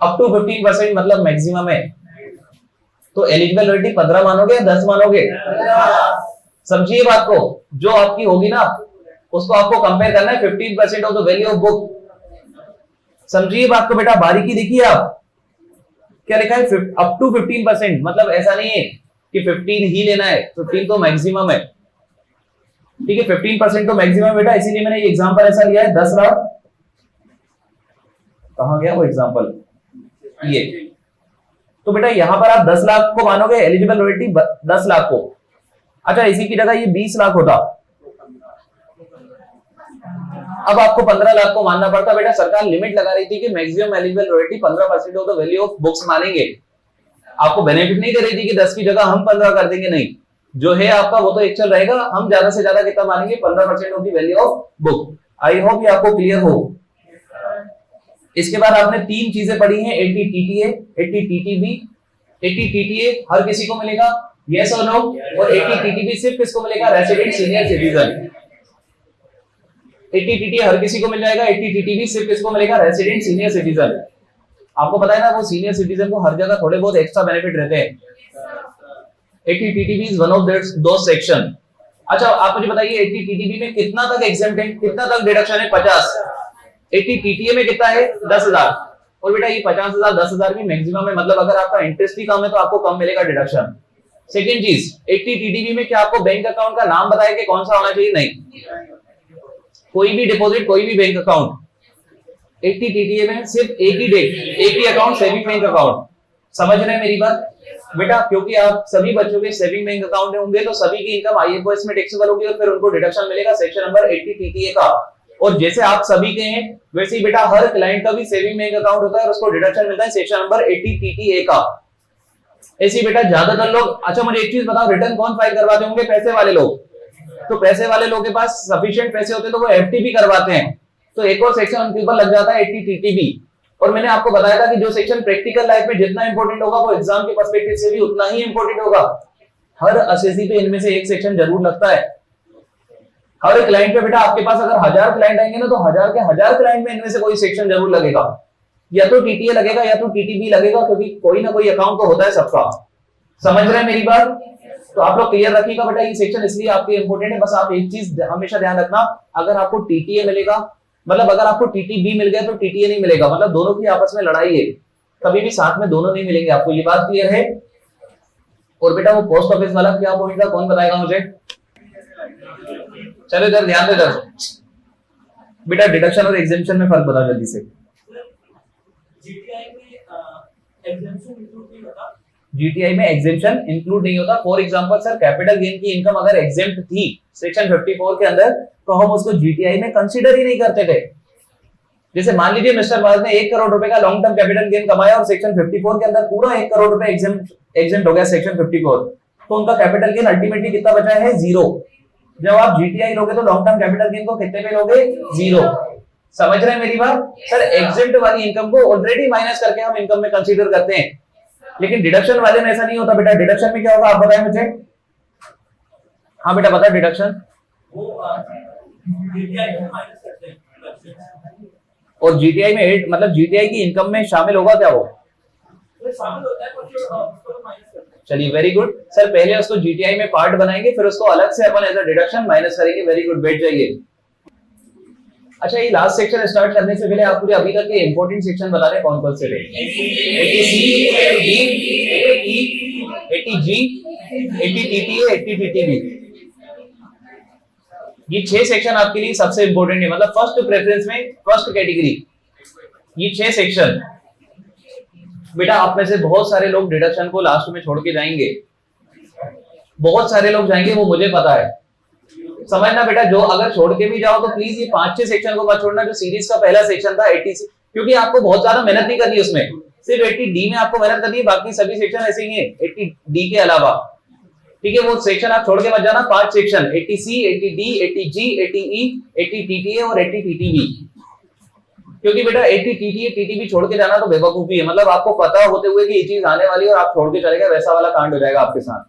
अप टू 15% मतलब मैक्सिमम है, तो एलिजिबल रॉयल्टी 15 मानोगे या 10 मानोगे? समझिए बात को, जो आपकी होगी ना उसको आपको कंपेयर करना है 15% of the value of book. समझिए बात को बेटा, बारीकी देखिए आप क्या लिखा है? अप टू 15%, मतलब ऐसा नहीं है कि 15 ही लेना है, 15 तो मैक्सिमम है, ठीक है? 15% तो मैक्सिमम बेटा, इसीलिए मैंने ये एग्जांपल ऐसा लिया है 10 लाख। कहां गया वो एग्जांपल? ये तो बेटा यहां पर आप 10 लाख को मानोगे एलिजिबल रॉयल्टी 10 लाख को। अच्छा, इसी की जगह ये 20 लाख होता, अब आपको 15 लाख को मानना पड़ता बेटा। सरकार लिमिट लगा रही थी कि maximum eligible royalty 15% of the value of books मानेंगे। आपको बेनिफिट नहीं दे रही थी कि 10 की जगह हम 15 कर देंगे, नहीं, जो है आपका वो तो एक्चुअल रहेगा। हम ज्यादा से ज्यादा कितना मानेंगे? 15% of the value of book. I hope ये आपको क्लियर हो। इसके बाद आपने तीन चीजें पढ़ी हैं, 80 TTA, 80 TTB। 80 TTA हर किसी को मिलेगा, यस और नो? और 80 TTB सिर्फ किसको मिलेगा? Resident senior citizen. 80 TTA हर किसी को मिल जाएगा, 80 TTB सिर्फ किसको मिलेगा? Resident senior citizen. आपको पता है ना, वो सीनियर सिटीजन को हर जगह थोड़े बहुत एक्स्ट्रा बेनिफिट रहते हैं। 80 TTB इज वन ऑफ दो सेक्शन। अच्छा आप मुझे बताइए 80 TTB में कितना तक एग्जेम्प्ट है, कितना तक डिडक्शन है? 50। 80 TTA में कितना है? 10,000। और बेटा ये 50,000 10,000 भी मैक्सिमम है, मतलब अगर आपका इंटरेस्ट ही कम है तो आपको कम मिलेगा डिडक्शन। सेकंड चीज, 80 TTB में क्या आपको बैंक अकाउंट का नाम बताया कि कौन सा होना चाहिए? नहीं, कोई भी डिपॉजिट, कोई भी बैंक अकाउंट। 80 TTA में सिर्फ एक ही डेट, एक ही अकाउंट, सेविंग बैंक अकाउंट। समझ रहे हैं मेरी बात बेटा? क्योंकि आप सभी बच्चों के सेविंग बैंक अकाउंट होंगे तो सभी की इनकम IFOS में टैक्सेबल होगी और फिर उनको डिडक्शन मिलेगा सेक्शन नंबर 80 TTA का। और जैसे आप सभी के हैं वैसे ही बेटा हर क्लाइंट का भी सेविंग बैंक अकाउंट होता है और उसको डिडक्शन मिलता है सेक्शन नंबर 80 TTA का। ऐसे बेटा ज्यादातर लोग, अच्छा मुझे एक चीज बताओ, रिटर्न कौन फाइल करवाते होंगे? पैसे वाले लोग। तो पैसे वाले लोग के पास सफिशिएंट पैसे होते हैं तो वो FT भी करवाते हैं, तो एक और सेक्शन उनके ऊपर लग जाता है 80 TTB। और मैंने आपको बताया था कि जो सेक्शन प्रैक्टिकल लाइफ में जितना इंपॉर्टेंट होगा वो एग्जाम के पर्सपेक्टिव से भी उतना ही इंपॉर्टेंट होगा। हर असेसी पे इनमें से एक सेक्शन जरूर लगता है। हर क्लाइंट पे बेटा आपके पास अगर 1000 क्लाइंट आएंगे ना तो 1000 के 1000 क्लाइंट में इनमें से कोई सेक्शन जरूर लगेगा, या तो TTA लगेगा या तो TTB लगेगा, क्योंकि कोई ना कोई अकाउंट तो होता है सबका। समझ रहे हैं मेरी बात? तो आप लोग क्लियर रखिएगा बेटा, ये सेक्शन इसलिए आपके इंपॉर्टेंट है। बस आप एक चीज हमेशा ध्यान रखना, अगर आपको TTA मिलेगा, मतलब अगर आपको TTB मिल गया तो TTA नहीं मिलेगा, मतलब दोनों की आपस में लड़ाई है, कभी भी साथ में दोनों नहीं मिलेंगे आपको, ये बात क्लियर है? और बेटा वो पोस्ट ऑफिस वाला क्या पॉइंट था, कौन बताएगा मुझे? चलो इधर ध्यान दो इधर बेटा, डिडक्शन और एग्जेम्पशन में फर्क बता जल्दी से। GTI में एग्जेम्पशन इंक्लूड नहीं होता। For example sir capital gain की इनकम अगर एग्जेम्प्ट थी सेक्शन 54 के अंदर तो हम उसको GTI में कंसीडर ही नहीं करते थे। जैसे मान लीजिए मिस्टर मार्ज ने 1 करोड़ रुपए का लॉन्ग टर्म कैपिटल गेन कमाया और सेक्शन 54 के अंदर पूरा 1 करोड़ रुपए एग्जेम्प्ट हो गया सेक्शन 54, तो उनका कैपिटल गेन अल्टीमेटली कितना बचा है? 0। जब आप GTI लोगे तो लॉन्ग टर्म कैपिटल गेन को कितने पे लोगे? 0। समझ रहे हैं मेरी बात? सर एग्जेम्प्ट वाली इनकम को ऑलरेडी माइनस करके हम इनकम में कंसीडर करते हैं, लेकिन डिडक्शन वाले में ऐसा नहीं होता बेटा। डिडक्शन में क्या होगा आप बताएं मुझे? हाँ बेटा बता, डिडक्शन और GTI में मतलब GTI की इनकम में शामिल होगा क्या? वो शामिल होता है। चलिए वेरी गुड सर, पहले उसको GTI में पार्ट बनाएंगे फिर उसको अलग से अपन एज अ डिडक्शन माइनस करेंगे। वेरी गुड, बैठ जाइए। अच्छा ये लास्ट सेक्शन स्टार्ट करने से पहले आप मुझे अभी तक के इंपॉर्टेंट सेक्शन बता रहे कौन कौन से थे? 80C, 80D, 80G, 80 TTA, 80 TTB। ये 6 सेक्शन आपके लिए सबसे इंपॉर्टेंट है, मतलब फर्स्ट प्रेफरेंस में फर्स्ट कैटेगरी ये 6 सेक्शन। बेटा आप में से बहुत सारे लोग डिडक्शन को लास्ट में छोड़ के जाएंगे, बहुत सारे लोग जाएंगे, वो मुझे पता है। समझना बेटा, जो अगर छोड़ के भी जाओ तो प्लीज ये 5-6 सेक्शन को मत छोड़ना जो सीरीज का पहला सेक्शन था 80C, क्योंकि आपको बहुत ज्यादा मेहनत नहीं करनी उसमें, सिर्फ 80D में आपको मेहनत करनी है, बाकी सभी सेक्शन ऐसे ही है 80D के अलावा। ठीक है, वो सेक्शन आप छोड़ के मत जाना। 5 section 80C, 80D, 80G, 80E, 80 TTA और 80 TTB। क्योंकि बेटा 80 TTA, TTB छोड़ के जाना तो बेवकूफी है, मतलब आपको पता होते हुए कि ये चीज आने वाली है और आप छोड़ के चले गए, वैसा वाला कांड हो जाएगा आपके साथ।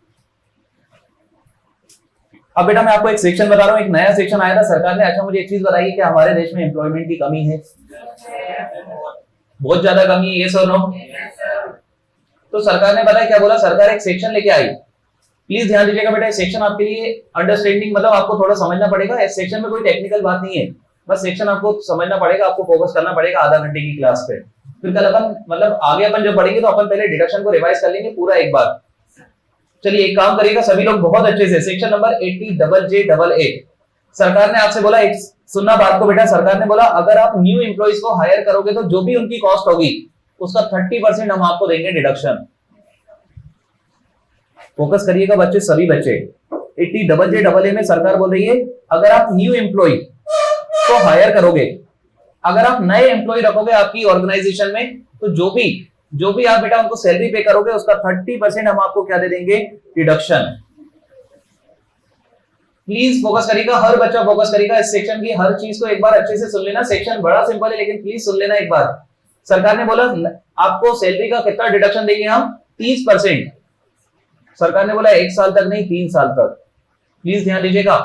अब बेटा मैं आपको एक सेक्शन बता रहा हूँ, एक नया सेक्शन आया था सरकार ने। अच्छा मुझे एक चीज बताइए कि हमारे देश में एम्प्लॉयमेंट की कमी है? बहुत ज्यादा कमी है, यस और नो? तो सरकार ने पता है क्या बोला? सरकार एक सेक्शन लेके आई, प्लीज ध्यान दीजिएगा बेटा। सेक्शन आपके लिए अंडरस्टैंडिंग, मतलब आपको थोड़ा समझना पड़ेगा। इस सेक्शन में कोई टेक्निकल बात नहीं है, बस सेक्शन आपको समझना पड़ेगा, आपको फोकस करना पड़ेगा आधा घंटे की क्लास पे। फिर कल अपन मतलब आगे अपन जब पढ़ेंगे तो अपन पहले डिडक्शन को रिवाइज कर लेंगे पूरा एक बार। चलिए एक काम करिएगा सभी लोग बहुत अच्छे से, सेक्शन नंबर 80JJA। सरकार ने आपसे बोला, एक सुनना बात को बेटा, सरकार ने बोला अगर आप न्यू एम्प्लॉइज को हायर करोगे तो जो भी उनकी कॉस्ट होगी उसका 30% हम आपको देंगे डिडक्शन। फोकस करिएगा बच्चे, सभी बच्चे। 80JJA में सरकार बोल रही है अगर आप न्यू एम्प्लॉय को हायर करोगे, अगर आप नए एम्प्लॉय रखोगे आपकी ऑर्गेनाइजेशन में, तो जो भी आप बेटा उनको सैलरी पे करोगे उसका 30% हम आपको क्या दे देंगे? डिडक्शन। प्लीज फोकस करिएगा, हर बच्चा फोकस करिएगा। इस सेक्शन की हर चीज को एक बार अच्छे से सुन लेना। सेक्शन बड़ा सिंपल है लेकिन प्लीज सुन लेना एक बार। सरकार ने बोला आपको सैलरी का कितना डिडक्शन देंगे हम, 30%। सरकार ने बोला 1 साल तक नहीं, 3 साल तक। प्लीज ध्यान दीजिएगा,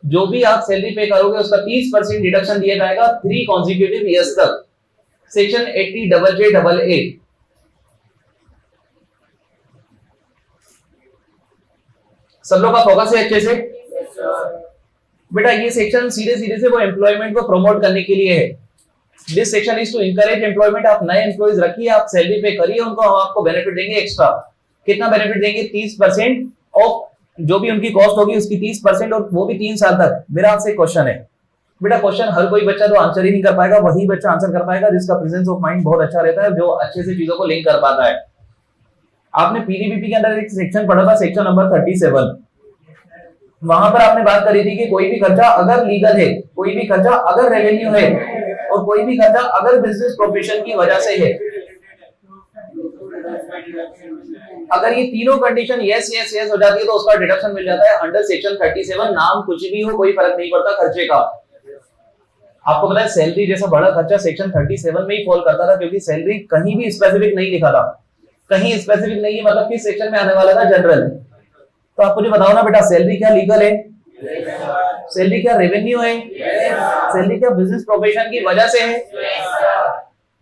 जो भी आप सैलरी पे करोगे उसका 30% डिडक्शन दिया जाएगा 3 कॉन्जिक्यूटिव ईयर्स तक। Section 80JJAA। सब लोग का फोकस है अच्छे से? बेटा ये सेक्शन सीधे सीधे से वो एम्प्लॉयमेंट को प्रमोट करने के लिए है। This section is to encourage employment. आप नए एम्प्लॉइज रखिए, आप सैलरी पे करिए उनको, हम आपको बेनिफिट देंगे एक्स्ट्रा। कितना बेनिफिट देंगे? 30% ऑफ जो भी उनकी कॉस्ट होगी उसकी 30%, और वो भी 3 साल तक। मेरा आपसे क्वेश्चन है बेटा, क्वेश्चन हर कोई बच्चा तो आंसर ही नहीं कर पाएगा, वही बच्चा आंसर कर पाएगा जिसका प्रेजेंस ऑफ माइंड बहुत अच्छा रहता है, जो अच्छे से चीजों को लिंक कर पाता है। आपने पीडीबीपी के अंदर एक सेक्शन पढ़ा था, सेक्शन नंबर 37। वहां पर आपने बात करी थी कि कोई भी खर्चा अगर लीगल है, कोई भी खर्चा अगर रेवेन्यू है, और कोई भी खर्चा अगर बिजनेस प्रोफेशन की वजह से है, अगर ये तीनों कंडीशन यस यस यस हो जाती है तो उसका डिडक्शन मिल जाता है अंडर सेक्शन 37। नाम कुछ भी हो, कोई फर्क नहीं पड़ता खर्चे का। आपको पता है सैलरी जैसा बड़ा खर्चा सेक्शन 37 में ही फॉल करता था, क्योंकि सैलरी कहीं भी स्पेसिफिक नहीं लिखा था। कहीं स्पेसिफिक नहीं है मतलब किस सेक्शन में आने वाला था, जनरल। तो आप मुझे बताओ ना बेटा, सैलरी क्या लीगल है? सैलरी क्या रेवेन्यू है? सैलरी क्या बिजनेस प्रोफेशन की वजह से है?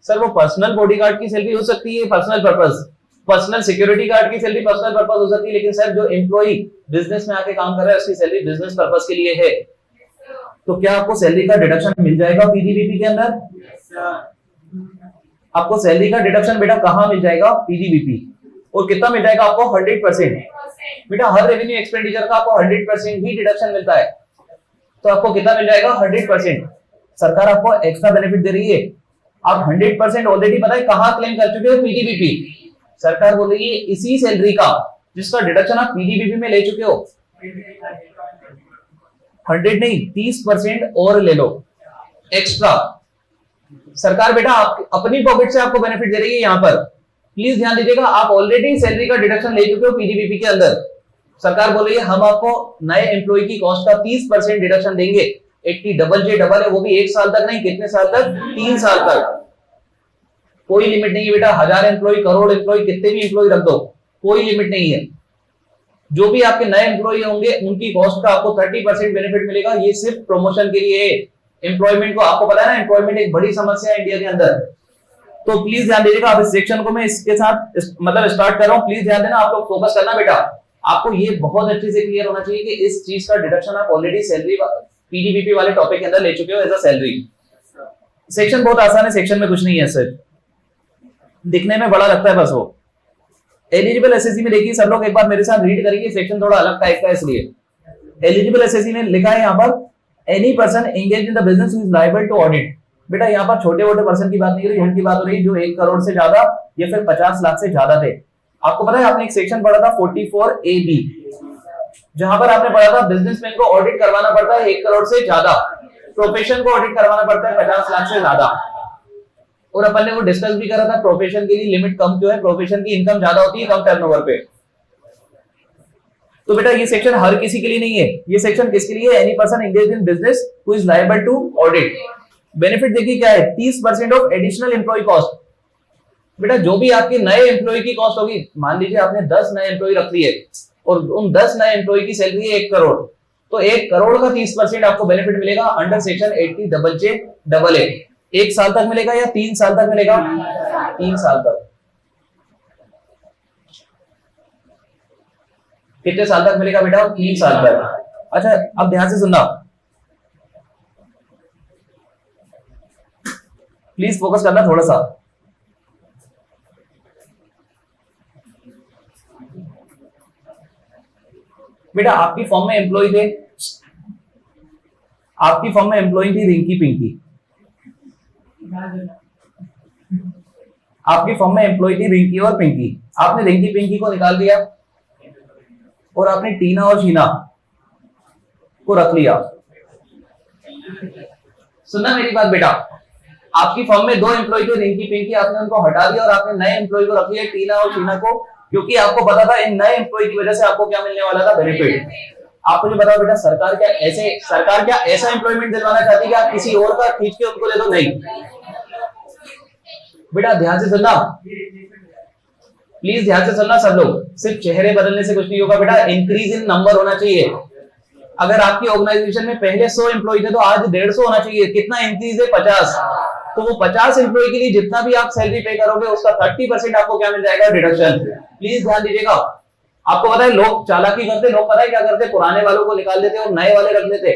सर वो पर्सनल बॉडीगार्ड की सैलरी हो सकती है personal purpose, personal security guard की सैलरी पर्सनल पर्पस हो सकती है, लेकिन सर जो एम्प्लॉई बिजनेस में आके काम कर रहा है उसकी सैलरी बिजनेस पर्पस के लिए है। तो क्या आपको सैलरी का डिडक्शन मिल जाएगा पीडीबीपी के अंदर? आपको सैलरी का डिडक्शन बेटा कहां मिल जाएगा? पीडीबीपी। और कितना मिल जाएगा आपको? 100%। बेटा हर रेवेन्यू एक्सपेंडिचर का आपको 100% ही डिडक्शन मिलता है, तो आपको कितना मिल जाएगा? 100%। सरकार आपको एक्स्ट्रा बेनिफिट दे रही है। आप 100% ऑलरेडी पता है कहां क्लेम कर चुके हो? पीडीबीपी। सरकार बोल रही है इसी सैलरी का जिसका डिडक्शन आप पीडीबीपी में ले चुके हो, 100 नहीं 30% और ले लो एक्स्ट्रा। सरकार बेटा आप अपनी पॉकेट से आपको बेनिफिट दे रही है यहाँ पर। प्लीज ध्यान दीजिएगा, आप ऑलरेडी सैलरी का डिडक्शन ले चुके हो पीडीबीपी के अंदर। सरकार बोल रही है हम आपको नए एम्प्लॉय की कॉस्ट का 30% डिडक्शन देंगे। 80JJAA, वो भी 1 साल तक नहीं, कितने साल तक? 3 साल तक। कोई लिमिट नहीं है बेटा, 1000 एम्प्लॉय, करोड़ एम्प्लॉय, कितने भी एम्प्लॉय रख दो, कोई लिमिट नहीं है। जो भी आपके नए एम्प्लॉय होंगे उनकी कॉस्ट का आपको 30% बेनिफिट मिलेगा। ये सिर्फ प्रमोशन के लिए है। एम्प्लॉयमेंट को आपको पता है ना, एम्प्लॉयमेंट एक बड़ी समस्या है इंडिया के अंदर। तो प्लीज ध्यान दीजिएगा, आप इस सेक्शन को मैं इसके साथ मतलब स्टार्ट कर रहा हूं, प्लीज ध्यान देना, आप लोग फोकस करना बेटा। आपको ये बहुत अच्छे से क्लियर होना चाहिए कि इस चीज का डिडक्शन आप ऑलरेडी सैलरी पीडीबीपी वाले टॉपिक के अंदर ले चुके हो एज अ सैलरी। सेक्शन बहुत आसान है, सेक्शन में कुछ नहीं है सर, दिखने में बड़ा लगता है बस। वो एलिजिबल एसएससी में देखिए सब लोग एक बार मेरे साथ रीड करिए, सेक्शन थोड़ा अलग टाइप का है इसलिए। एलिजिबल एसएससी में लिखा है यहाँ पर any person engage in the business is liable to audit. बेटा यहाँ पर छोटे मोटे पर्सन की बात नहीं करी, उनकी बात हो रही जो 1 करोड़ से ज्यादा या फिर 50 लाख से ज्यादा थे। आपको पता है आपने एक सेक्शन पढ़ा था 44AB, जहां पर आपने पढ़ा था बिजनेसमैन को ऑडिट करवाना पड़ता है 1 करोड़ से ज्यादा, प्रोफेशन को ऑडिट करवाना पड़ता है 50 लाख से ज्यादा। और अपन ने वो डिस्कस भी करा था प्रोफेशन के लिए लिमिट कम क्यों है, प्रोफेशन की इनकम ज्यादा होती है कम टर्नओवर पे। तो बेटा ये सेक्शन हर किसी के लिए नहीं है, ये सेक्शन किसके लिए है? Any person engaged in business who is liable to audit. Benefit देखिए क्या है, 30% ऑफ एडिशनल एम्प्लॉय कॉस्ट। बेटा जो भी आपके नए एम्प्लॉय की कॉस्ट होगी, मान लीजिए आपने 10 नए एम्प्लॉय रख लिए और उन 10 नए एम्प्लॉय की सैलरी है 1 करोड़, तो 1 करोड़ का 30% आपको बेनिफिट मिलेगा अंडर सेक्शन 80JJAA। 1 साल तक मिलेगा या 3 साल तक मिलेगा? 3 साल तक। कितने साल तक मिलेगा बेटा? 3 साल तक। अच्छा अब ध्यान से सुनना, प्लीज फोकस करना थोड़ा सा। बेटा आपकी फॉर्म में एम्प्लॉय थे, आपकी फॉर्म में एम्प्लॉय थी रिंकी पिंकी, आपकी फॉर्म में एम्प्लॉय थी रिंकी और पिंकी। आपने रिंकी पिंकी को निकाल दिया और आपने टीना और शीना को रख लिया। सुनना मेरी बात बेटा, आपकी फॉर्म में 2 एम्प्लॉय थे रिंकी पिंकी, आपने उनको हटा दिया और आपने नए एम्प्लॉय को रख लिया टीना और शीना को, क्योंकि आपको पता था इन नए एम्प्लॉय की वजह से आपको क्या मिलने वाला था? बेनिफिट। आप मुझे बताओ बेटा, सरकार क्या ऐसा एम्प्लॉयमेंट दिलवाना चाहती है कि आप किसी और का खींच के उनको दे दो? नहीं। बेटा ध्यान से सुनना, प्लीज ध्यान से सुनना सब लोग। सिर्फ चेहरे बदलने से कुछ नहीं होगा बेटा, इंक्रीज इन नंबर होना चाहिए। अगर आपकी ऑर्गेनाइजेशन में पहले 100 एम्प्लॉय थे तो आज 150 होना चाहिए। कितना इंक्रीज है? 50। तो वो 50 एम्प्लॉय के लिए जितना भी आप सैलरी पे करोगे उसका 30% आपको क्या मिल जाएगा? डिडक्शन। प्लीज ध्यान दीजिएगा। आपको पता है लोग चालाकी करते, लोग पता है क्या करते, पुराने वालों को निकाल देते और नए वाले रख देते।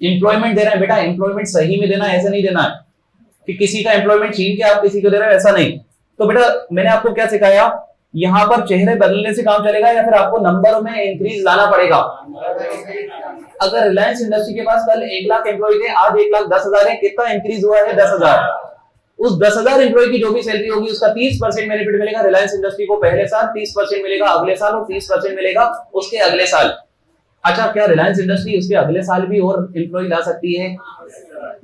एम्प्लॉयमेंट देना है बेटा, एम्प्लॉयमेंट सही में देना है, ऐसा नहीं देना है कि किसी का एम्प्लॉयमेंट छीन के आप किसी को दे रहे हो, ऐसा नहीं। तो बेटा मैंने आपको क्या सिखाया, यहां पर चेहरे बदलने से काम चलेगा या फिर आपको नंबर में इंक्रीज लाना पड़ेगा। अगर रिलायंस इंडस्ट्री के पास कल 1 लाख एम्प्लॉय थे, आज 1,10,000 है, कितना इंक्रीज हुआ है? 10,000। उस 10,000 एम्प्लॉय की जो भी सैलरी होगी उसका 30% बेनिफिट मिलेगा रिलायंस इंडस्ट्री को पहले साल, 30% मिलेगा अगले साल और 30% मिलेगा उसके अगले साल। अच्छा, क्या रिलायंस इंडस्ट्री उसके अगले साल भी और एम्प्लॉय ला सकती है?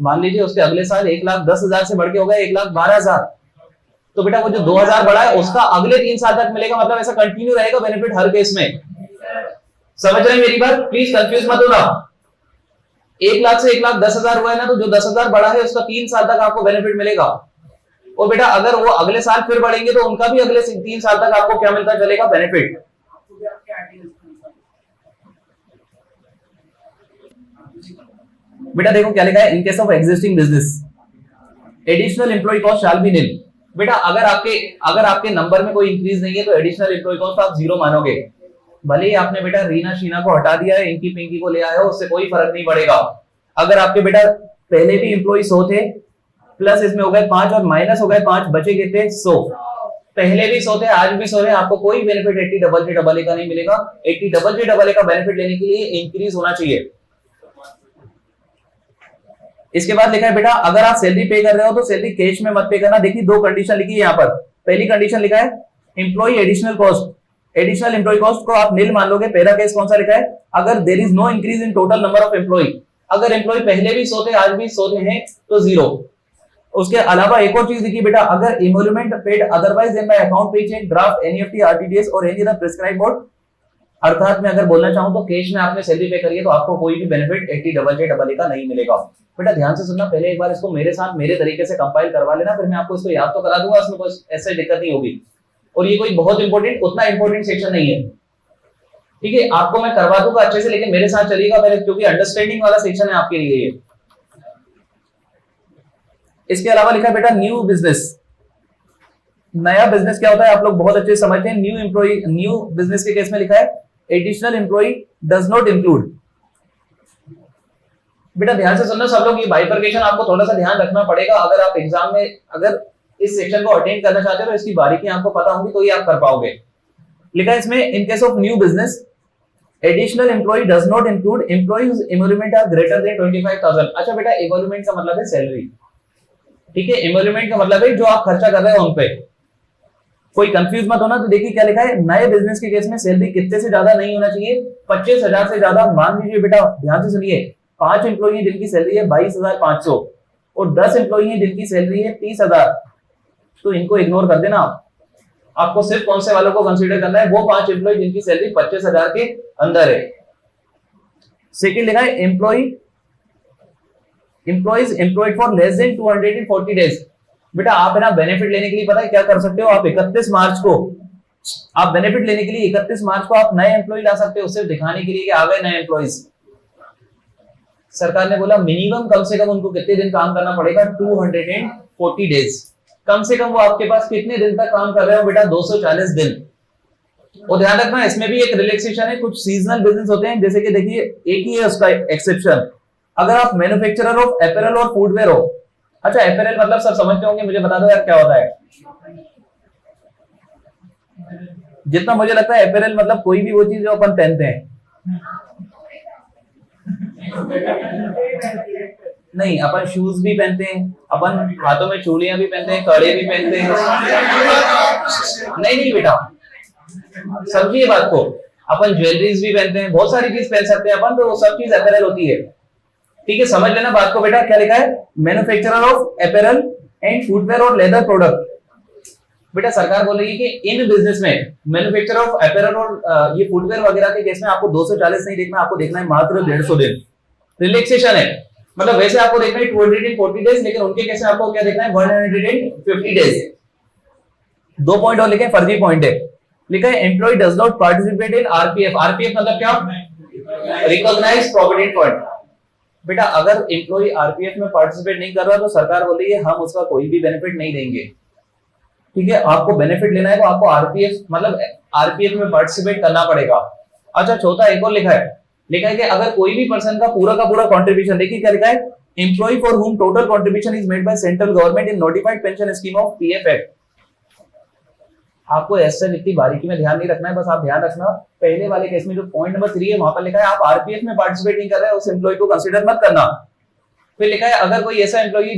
मान लीजिए उसके अगले साल 1,10,000 से बढ़ के हो गया 1,12,000, तो बेटा वो जो 2,000 बढ़ा है उसका अगले 3 साल तक मिलेगा। मतलब ऐसा कंटिन्यू रहेगा बेनिफिट हर केस में। समझ रहे हैं मेरी बात? प्लीज कंफ्यूज मत होना। 1 लाख से 1,10,000 हुआ है ना, तो जो 10,000 बढ़ा है उसका 3 साल तक आपको बेनिफिट मिलेगा। और बेटा अगर वो अगले साल फिर बढ़ेंगे तो उनका भी अगले 3 साल तक आपको क्या मिलता चलेगा? बेनिफिट। बेटा देखो क्या लिखा है, in case of existing business additional employ cost shall be nil. बेटा अगर आपके नंबर में कोई इंक्रीज नहीं है तो एडिशनल एम्प्लॉय कॉस्ट आप 0 मानोगे। भले ही आपने बेटा रीना शीना को हटा दिया है, इंकी पिंकी को ले आए हो, उससे कोई फर्क नहीं पड़ेगा। अगर आपके बेटा पहले भी एम्प्लॉय 100 थे, प्लस इसमें हो गए 5 और माइनस हो गए 5, बचे कितने? 100। पहले भी 100 थे, आज भी 100 है, आपको कोई बेनिफिट 80JJAA का नहीं मिलेगा। 80JJAA का बेनिफिट लेने के लिए इंक्रीज होना चाहिए। इसके बाद लिखा है बेटा अगर आप सैलरी पे कर रहे हो तो सैलरी कैश में मत पे करना। देखिए 2 कंडीशन लिखी है यहाँ पर। पहली कंडीशन लिखा है employ additional cost, additional employ cost को आप निल मान लोगे। पहला केस कौन सा लिखा है? अगर there is no increase in total number of employ, अगर एम्प्लॉय पहले भी 100 थे आज भी 100 हैं तो 0। उसके अलावा एक और चीज लिखी बेटा, अगर emolument paid otherwise than by account pay cheque draft NEFT RTGS और एनी अदर प्रिस्क्राइब मोड, अर्थात मैं अगर बोलना चाहूं तो कैश में आपने सैलरी पे करी है तो आपको कोई भी बेनिफिट 80JJAA का नहीं मिलेगा। बेटा ध्यान से सुनना, पहले एक बार इसको मेरे साथ मेरे तरीके से कंपाइल करवा लेना, फिर मैं आपको इसको याद तो करा दूंगा, इसमें कोई ऐसे दिक्कत नहीं होगी। और ये कोई बहुत इंपॉर्टेंट, उतना इंपॉर्टेंट सेक्शन नहीं है, ठीक है? आपको मैं करवा दूंगा अच्छे से, लेकिन मेरे साथ चलिएगा पहले, क्योंकि अंडरस्टैंडिंग वाला सेक्शन है आपके लिए ये। इसके अलावा लिखा है बेटा न्यू बिजनेस। नया बिजनेस क्या होता है आप लोग बहुत अच्छे से समझते हैं। न्यू एम्प्लॉय, न्यू बिजनेस के केस में लिखा है additional employ does not include. बेटा ध्यान से सुनना सब लोग, ये बाइफरकेशन आपको थोड़ा सा ध्यान रखना पड़ेगा। अगर आप एग्जाम में अगर इस सेक्शन को अटेंड करना चाहते हो तो इसकी बारीकियां आपको पता होंगी तो ये आप कर पाओगे। लिखा है इसमें in case of new business additional employ does not include employ whose emolument are greater than 25,000। अच्छा बेटा एमोल्यूमेंट का मतलब है सैलरी, ठीक है? एमोल्यूमेंट का मतलब है जो आप खर्चा कर रहे हो उन पे। कोई कंफ्यूज मत होना। तो देखिए क्या लिखा है, नए बिजनेस के केस में सैलरी कितने से ज्यादा नहीं होना चाहिए? 25,000 से ज्यादा। मान लीजिए बेटा ध्यान से सुनिए, 5 एम्प्लॉय हैं जिनकी सैलरी है 22,500 और 10 एम्प्लॉय हैं जिनकी सैलरी है 30,000, तो इनको इग्नोर कर देना। आपको सिर्फ कौन से वालों को कंसीडर करना है? वो 5 एम्प्लॉय जिनकी सैलरी 25,000 के अंदर है। सेकंड लिखा है employees employed for less than 240 days. बेटा आप है ना बेनिफिट लेने के लिए पता है क्या कर सकते हो? आप 31 मार्च को आप बेनिफिट लेने के लिए 31 मार्च को आप नए एम्प्लॉय ला सकते हो, सिर्फ दिखाने के लिए कि आ गए नए एम्प्लॉइज। सरकार ने बोला मिनिमम कम से कम उनको कितने दिन काम करना पड़ेगा? 240 डेज। कम से कम वो आपके पास कितने दिन तक काम कर रहे हो? बेटा 240 दिन। और ध्यान रखना इसमें भी एक रिलैक्सेशन है। कुछ सीजनल बिजनेस होते हैं, जैसे कि देखिए एक ही है उसका एक्सेप्शन, अगर आप मैन्युफैक्चरर ऑफ अपैरल और फुटवेयर हो। अच्छा अपैरल मतलब सब समझते होंगे, मुझे बता दो यार क्या होता है? जितना मुझे लगता है अपैरल मतलब कोई भी वो चीज जो अपन पहनते हैं। नहीं, अपन शूज भी पहनते हैं, अपन हाथों में चूड़ियां भी पहनते हैं, कड़े भी पहनते हैं। नहीं बेटा समझिए बात को, अपन ज्वेलरीज भी पहनते हैं, बहुत सारी चीज पहन सकते हैं अपन, तो वो सब चीज अपैरल होती है, ठीक है? समझ लेना बात को बेटा। क्या लिखा है? Manufacturer of apparel and footwear और लेदर प्रोडक्ट। बेटा सरकार बोल रही है कि इन बिजनेस में मैन्युफैक्चरर ऑफ अपैरल और ये फुटवेयर वगैरह के केस में आपको 240 नहीं देखना, आपको देखना है मात्र 150 दिन। रिलैक्सेशन है। मतलब वैसे आपको देखना है 240 डेज, लेकिन उनके केस में आपको क्या देखना है 150 डेज। 2 पॉइंट और लिखे, फर्जी पॉइंट है। लिखा है employ does not participate in RPF. RPF मतलब क्या? Recognised provident fund. बेटा अगर एम्प्लॉय आरपीएफ में पार्टिसिपेट नहीं कर रहा तो सरकार बोल रही है हम उसका कोई भी बेनिफिट नहीं देंगे। ठीक है, आपको बेनिफिट लेना है तो आपको आरपीएफ मतलब आरपीएफ में पार्टिसिपेट करना पड़ेगा। अच्छा, चौथा एक और लिखा है कि अगर कोई भी पर्सन का पूरा कंट्रीब्यूशन, देखिए क्या लिखा है, employ for whom total contribution is made by central government in notified pension scheme of PF act. आपको ऐसे इतनी बारीकी में ध्यान नहीं रखना है, बस आप ध्यान रखना पहले वाले केस में जो पॉइंट नंबर 3 है वहां पर लिखा है आप आरपीएफ में पार्टिसिपेट नहीं कर रहे हैं उस एम्प्लॉय को कंसीडर मत करना। फिर लिखा है अगर कोई ऐसा एम्प्लॉई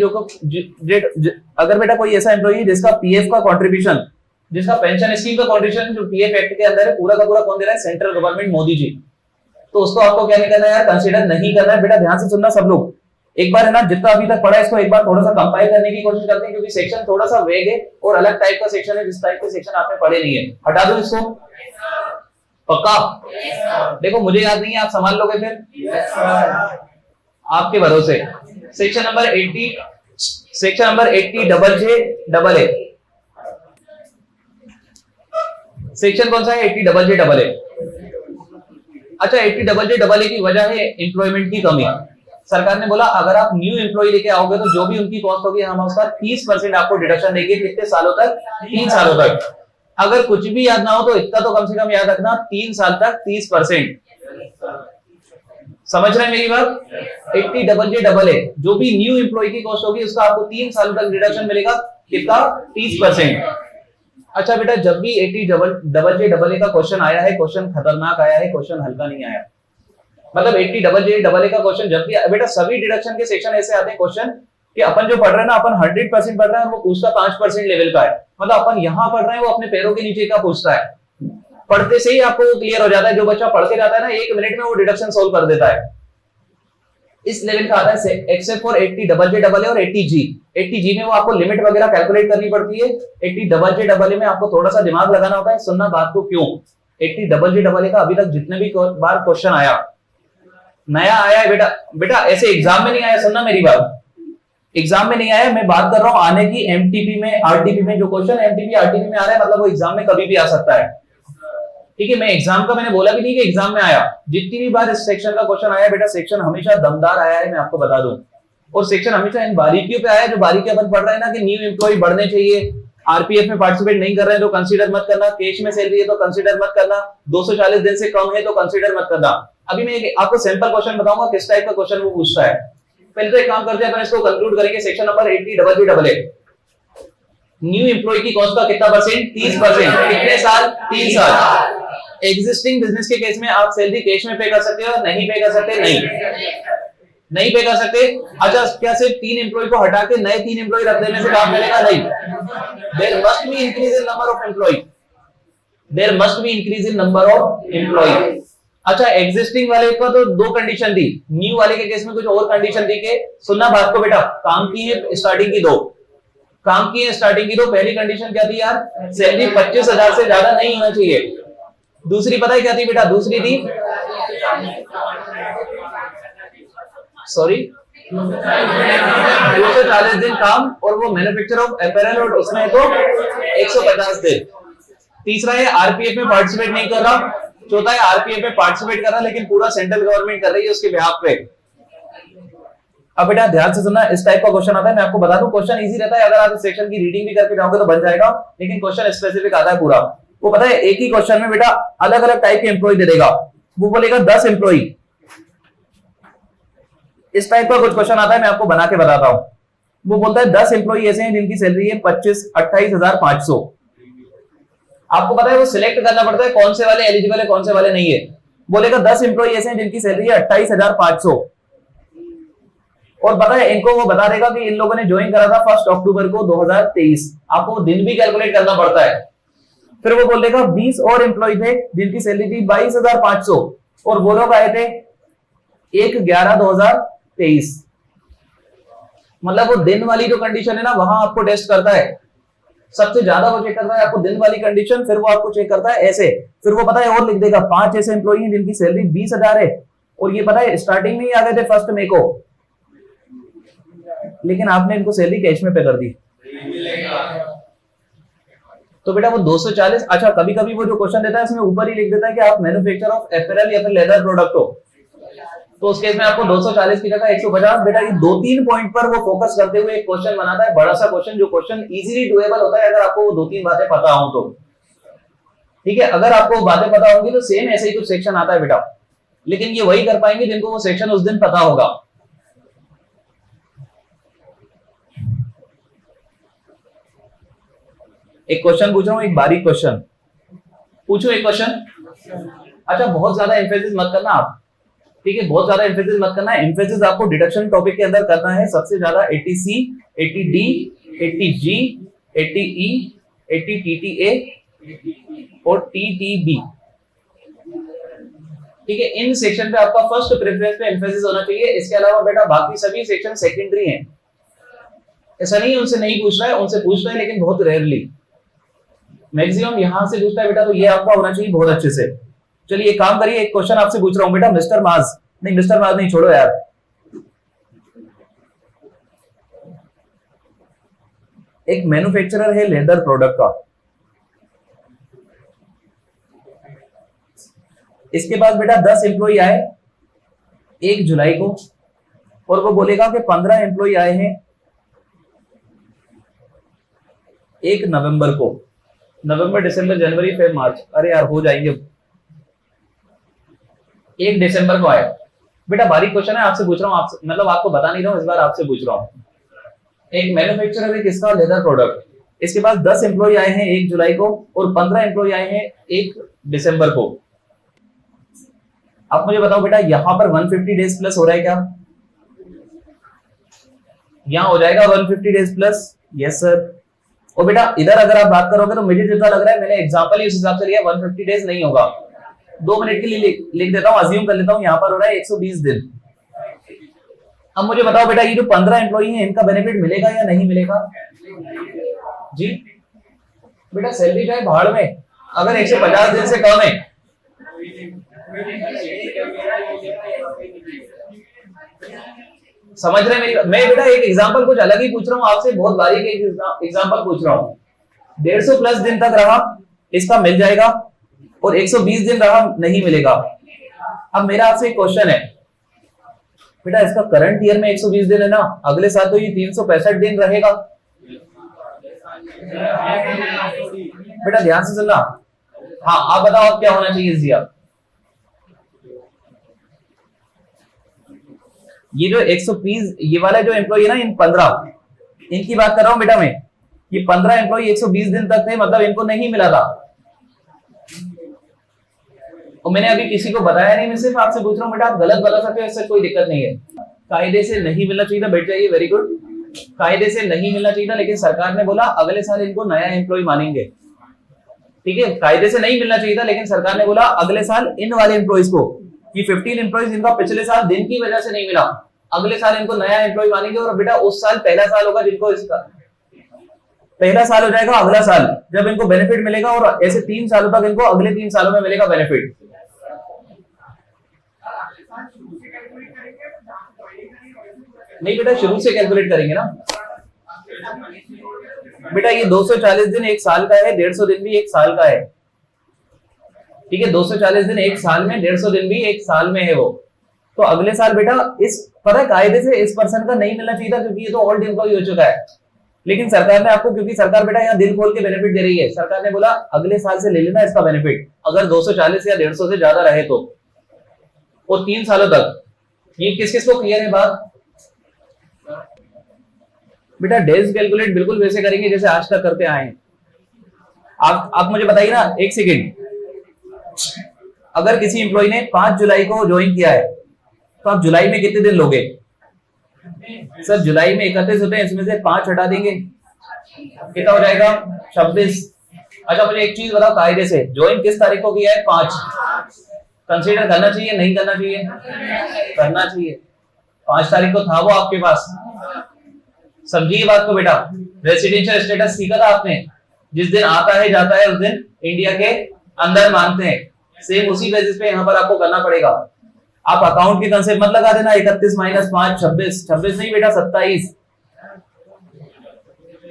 अगर बेटा कोई ऐसा एम्प्लॉई जिसका पीएफ का कंट्रीब्यूशन, जिसका पेंशन स्कीम का कंट्रीब्यूशन जो पीएफ एक्ट के अंदर है पूरा का पूरा कौन दे रहा है? Central government, Modi ji. तो उसको आपको क्या नहीं करना है यार, कंसीडर नहीं करना है। बेटा ध्यान से सुनना सब लोग, एक बार है ना जितना अभी तक पढ़ा है इसको एक बार थोड़ा सा कंपाइल करने की कोशिश करते हैं, क्योंकि सेक्शन थोड़ा सा वेग है और अलग टाइप का सेक्शन है, जिस टाइप के सेक्शन आपने पढ़े नहीं है। हटा दूं इसको? पक्का? देखो मुझे याद नहीं है, आप संभाल लोगे फिर? आपके भरोसे। Section number 80 double J double A. Section कौन सा है? 80 डबल जे डबल ए। अच्छा, 80 डबल जे डबल ए की वजह है एम्प्लॉयमेंट की कमी। सरकार ने बोला अगर आप न्यू एम्प्लॉय लेके आओगे तो जो भी उनकी कॉस्ट होगी हम उसका 30% आपको डिडक्शन देंगे। कितने सालों तक? 3 सालों तक। अगर कुछ भी याद ना हो तो इतना तो कम से कम याद रखना, 3 साल तक 30%। समझ रहे हैं मेरी बात? 80 डबल जे डबल ए जो भी न्यू एम्प्लॉय की कॉस्ट होगी उसका आपको 3 सालों तक डिडक्शन मिलेगा। कितना? 30%। अच्छा बेटा, जब भी 80 डबल जे डबल ए का क्वेश्चन आया है, क्वेश्चन खतरनाक आया है, क्वेश्चन हल्का नहीं आया। मतलब 80 डबल जे डबल ए का क्वेश्चन जब भी बेटा, सभी डिडक्शन के सेक्शन ऐसे आते हैं क्वेश्चन कि अपन जो पढ़ रहे हैं ना, अपन 100% पढ़ रहे हैं और वो पूछता 5% लेवल का है। मतलब अपन यहां पढ़ रहे हैं, वो अपने पैरों के नीचे का पूछता है। पढ़ते से ही आपको वो क्लियर हो जाता है। जो बच्चा पढ़ के जाता है ना 1 मिनट में वो डिडक्शन सोल्व कर देता है। इस लेवल का आता है except for 80 double J double A और 80 जी। 80 जी में वो आपको लिमिट वगैरह कैलकुलेट करनी पड़ती है। 80 डबल जे डबल ए में आपको थोड़ा सा दिमाग लगाना होता है। सुनना बात को क्यों। 80 डबल जे डबल ए का अभी तक जितने भी बार क्वेश्चन आया, नया आया है बेटा ऐसे एग्जाम में नहीं आया। सुनना मेरी बात, एग्जाम में नहीं आया, मैं बात कर रहा हूं आने की। एमटीपी में, आरटीपी में जो क्वेश्चन एमटीपी आरटीपी में आ रहा है, मतलब वो एग्जाम में कभी भी आ सकता है। ठीक है, मैं एग्जाम का मैंने बोला भी नहीं कि एग्जाम में आया। जितनी भी बार इस सेक्शन का क्वेश्चन आया बेटा, सेक्शन हमेशा दमदार आया है, मैं आपको बता दूं। और सेक्शन हमेशा इन बारीकियों पे आया जो बारीकियां अपन पढ़ रहे हैं ना, कि न्यू एम्प्लॉय बढ़ने चाहिए, आरपीएफ में पार्टिसिपेट नहीं कर रहे हैं तो कंसीडर मत करना, कैश में सैलरी है तो कंसीडर मत करना, 240 दिन से कम है तो कंसीडर मत करना। अभी मैं आपको सैंपल क्वेश्चन बताऊंगा किस टाइप का क्वेश्चन वो पूछता है। पहले तो एक काम करते हैं, अपन इसको कंक्लूड करेंगे। Section number 80 double J double A, new employ की कॉस्ट का कितना परसेंट? 30%। कितने साल? 3 साल। एग्जिस्टिंग बिजनेस के केस में आप सैलरी कैश में पे कर सकते हो? नहीं पे कर सकते? नहीं पे कर सकते। अच्छा, क्या सिर्फ 3 एम्प्लॉय को हटा के नए 3 एम्प्लॉय रख देने से काम मिलेगा? नहीं। There must be increase in number of employ. There must be increase in number of employ. अच्छा, एग्जिस्टिंग वाले को तो 2 कंडीशन दी, न्यू वाले के केस में कुछ और कंडीशन दी के। सुनना बात को बेटा, काम की है स्टार्टिंग की 2, काम की है स्टार्टिंग की 2। पहली कंडीशन क्या थी यार? सैलरी 25,000 से ज्यादा नहीं होना चाहिए। दूसरी पता है क्या थी बेटा? दूसरी थी, सॉरी, 240 दिन काम और वो मैन्युफैक्चर ऑफ अपैरल, और उसमें तो 150 दिन। तीसरा है आरपीएफ में पार्टिसिपेट नहीं कर रहा। चौथा है आरपीएफ में पार्टिसिपेट कर रहा लेकिन पूरा सेंट्रल गवर्नमेंट कर रही है उसके बिहाफ पे। अब बेटा ध्यान से सुनना, इस टाइप का क्वेश्चन आता है। मैं आपको बता दूं क्वेश्चन इजी रहता है, अगर आप इस सेक्शन की रीडिंग भी करके जाओगे तो बन जाएगा, लेकिन क्वेश्चन स्पेसिफिक आता है पूरा। वो पता है एक ही क्वेश्चन में बेटा अलग अलग टाइप के एम्प्लॉय दे देगा। वो बोलेगा 10 एम्प्लॉय, इस टाइप का कुछ क्वेश्चन आता है, मैं आपको बना के बताता हूं। वो बोलता है 10 एम्प्लॉय ऐसे हैं जिनकी सैलरी है 28,500। आपको पता है वो सिलेक्ट करना पड़ता है कौन से वाले एलिजिबल है कौन से वाले नहीं है। बोलेगा 10 एम्प्लॉय ऐसे हैं जिनकी सैलरी है 28,500, और पता है इनको वो बता देगा कि इन लोगों ने ज्वाइन करा था 1 अक्टूबर को 2023। आपको दिन भी कैलकुलेट करना पड़ता है। फिर वो बोलेगा 20 और एम्प्लॉय थे जिनकी सैलरी थी 22,500, और वो लोग आए थे 1/11/2023। मतलब वो दिन वाली जो कंडीशन है ना, वहां आपको टेस्ट करता है सबसे ज्यादा। वो चेक करता है आपको दिन वाली कंडीशन, फिर वो आपको चेक करता है ऐसे। फिर वो पता है और लिख देगा 5 ऐसे एम्प्लॉय हैं जिनकी सैलरी 20,000 है, और ये पता है स्टार्टिंग में ही आ गए थे 1 मई को। लेकिन आपने इनको सैलरी कैश में पे कर दी, तो बेटा वो 240। अच्छा, कभी कभी वो जो क्वेश्चन देता है उसमें ऊपर ही लिख देता है कि आप मैन्युफैक्चर ऑफ एपैरेल या फिर लेदर प्रोडक्ट हो, तो उस केस में आपको 240 की जगह 150। बेटा ये 2-3 पॉइंट पर वो फोकस करते हुए एक क्वेश्चन बनाता है, बड़ा सा क्वेश्चन, जो क्वेश्चन इजीली डुएबल होता है अगर आपको वो 2-3 बातें पता हो तो। ठीक है, अगर आपको बातें पता होंगी तो सेम ऐसे ही कुछ सेक्शन आता है बेटा, लेकिन ये वही कर पाएंगे जिनको वो सेक्शन उस दिन पता होगा। एक क्वेश्चन पूछ रहा हूं, एक बारीक क्वेश्चन पूछो, एक क्वेश्चन। अच्छा, बहुत ज्यादा एम्फेसिस मत करना आप, ठीक है, बहुत ज्यादा एम्फेसिस मत करना है। एम्फेसिस आपको डिडक्शन टॉपिक के अंदर करना है सबसे ज्यादा 80C, 80D, 80G, 80E, 80TTA और TTB। ठीक है, इन सेक्शन पे आपका फर्स्ट प्रेफरेंस पे एम्फेसिस होना चाहिए। इसके अलावा बेटा बाकी सभी सेक्शन सेकेंडरी हैं। ऐसा नहीं उनसे नहीं पूछ रहा है, उनसे पूछ रहा है, लेकिन बहुत रेयरली, मैक्सिमम यहां से पूछता है बेटा, तो ये आपका होना चाहिए बहुत अच्छे से। चलिए एक काम करिए, एक क्वेश्चन आपसे पूछ रहा हूं बेटा, मिस्टर मार्स नहीं, छोड़ो यार, एक मैन्युफैक्चरर है लेदर प्रोडक्ट का, इसके पास बेटा 10 एम्प्लॉय आए 1 जुलाई को, और वो बोलेगा कि 15 एम्प्लॉय आए हैं 1 नवंबर को। नवंबर, दिसंबर, जनवरी, फेब, मार्च, अरे यार हो जाएंगे, 1 दिसंबर को आया। बेटा बारीक क्वेश्चन है, आपसे पूछ रहा हूं, आपसे मतलब आपको बता नहीं रहा हूं, इस बार आपसे पूछ रहा हूं। एक मैन्युफैक्चरर है किसका, लेदर प्रोडक्ट, इसके पास 10 एम्प्लॉय आए हैं 1 जुलाई को और 15 एम्प्लॉय आए हैं 1 दिसंबर को। अब मुझे बताओ बेटा, यहां पर 150 डेज प्लस हो रहा है क्या? यहां हो जाएगा 150 डेज प्लस, यस सर। और बेटा इधर अगर आप बात करोगे तो मुझे जितना लग रहा है, मैंने एग्जांपल ही उस हिसाब से लिया, 150 डेज नहीं होगा, 2 मिनट के लिए लिख देता हूं, अज्यूम कर लेता हूं, यहां पर हो रहा है 120 दिन। अब मुझे बताओ बेटा, ये जो 15 एम्प्लॉई हैं इनका बेनिफिट मिलेगा या नहीं मिलेगा जी? बेटा सैलरी जाए भाड़ में, अगर 150 दिन से कम है, समझ रहे मेरी? मैं बेटा एक एग्जांपल कुछ अलग ही पूछ रहा हूं आपसे, बहुत बारीक एक एग्जांपल पूछ रहा हूं। 150 प्लस दिन तक रहा, इसका मिल जाएगा, और 120 दिन रहा नहीं मिलेगा। अब मेरा आपसे एक क्वेश्चन है बेटा, इसका करंट ईयर में 120 दिन है ना, अगले साल तो ये 365 दिन रहेगा। बेटा ध्यान से सुनना, हाँ आप बताओ अब क्या होना चाहिए इस ईयर? ये जो 120, ये वाला जो एम्प्लॉय है ना, इन 15 इनकी बात कर रहा हूं बेटा मैं, ये 15 एम्प्लॉय 120 दिन तक थे, मतलब इनको नहीं मिला था, और मैंने अभी किसी को बताया नहीं, मैं सिर्फ आपसे पूछ रहा हूं बेटा, आप गलत बता सकते हो, इससे कोई दिक्कत नहीं है। कायदे से नहीं मिलना चाहिए था, बैठ जाइए, वेरी गुड। कायदे से नहीं मिलना चाहिए था, लेकिन सरकार ने बोला अगले साल इनको नया एम्प्लॉय मानेंगे। ठीक है, कायदे से नहीं मिलना चाहिए था, लेकिन सरकार ने बोला अगले साल इन वाले एम्प्लॉयज को, कि 15 एम्प्लॉयज इनका पिछले साल दिन की वजह से नहीं मिला, अगले साल इनको नया एम्प्लॉय मानेंगे। और बेटा उस साल पहला साल होगा जिनको इसका पहला साल हो जाएगा, अगला साल जब इनको बेनिफिट मिलेगा, और ऐसे 3 सालों तक इनको अगले 3 सालों में मिलेगा बेनिफिट। नहीं बेटा शुरू से कैलकुलेट करेंगे ना बेटा, ये 240 दिन 1 साल का है, 150 दिन भी 1 साल का है। ठीक है, 240 दिन 1 साल में, 150 दिन भी 1 साल में है वो। तो अगले साल बेटा इस पर कायदे से इस पर्सन का नहीं मिलना चाहिए था, क्योंकि ये तो ओल्ड एम्प्लॉय हो चुका है, लेकिन सरकार ने आपको, क्योंकि सरकार बेटा यहाँ दिल खोल के बेनिफिट दे रही है, सरकार ने बोला अगले साल से ले लेना इसका बेनिफिट, अगर 240 या 150 से ज्यादा रहे तो, और 3 सालों तक। ये किस किस को क्लियर है बात? बेटा डेज कैलकुलेट बिल्कुल वैसे करेंगे जैसे आज तक करते आए हैं। आप मुझे बताइए ना, एक सेकेंड, अगर किसी एम्प्लॉय ने 5 जुलाई को ज्वाइन किया है, तो आप जुलाई में कितने दिन लोगे? सर जुलाई में 31 होते हैं, इसमें से 5 हटा देंगे, कितना हो जाएगा? 26। अच्छा मुझे एक चीज बताओ, कायदे से ज्वाइन किस तारीख को किया है? 5। कंसीडर करना चाहिए नहीं करना चाहिए? करना चाहिए। 5 तारीख को था वो आपके पास, समझिए बात को बेटा। रेसिडेंशियल स्टेटस सीखा था आपने, जिस दिन आता है जाता है उस दिन इंडिया के अंदर मानते हैं, सेम उसी बेसिस पे यहाँ पर आपको करना पड़ेगा। आप अकाउंट के कंसेप्ट मत लगा देना, 31 - 5 26, 26 नहीं बेटा 27,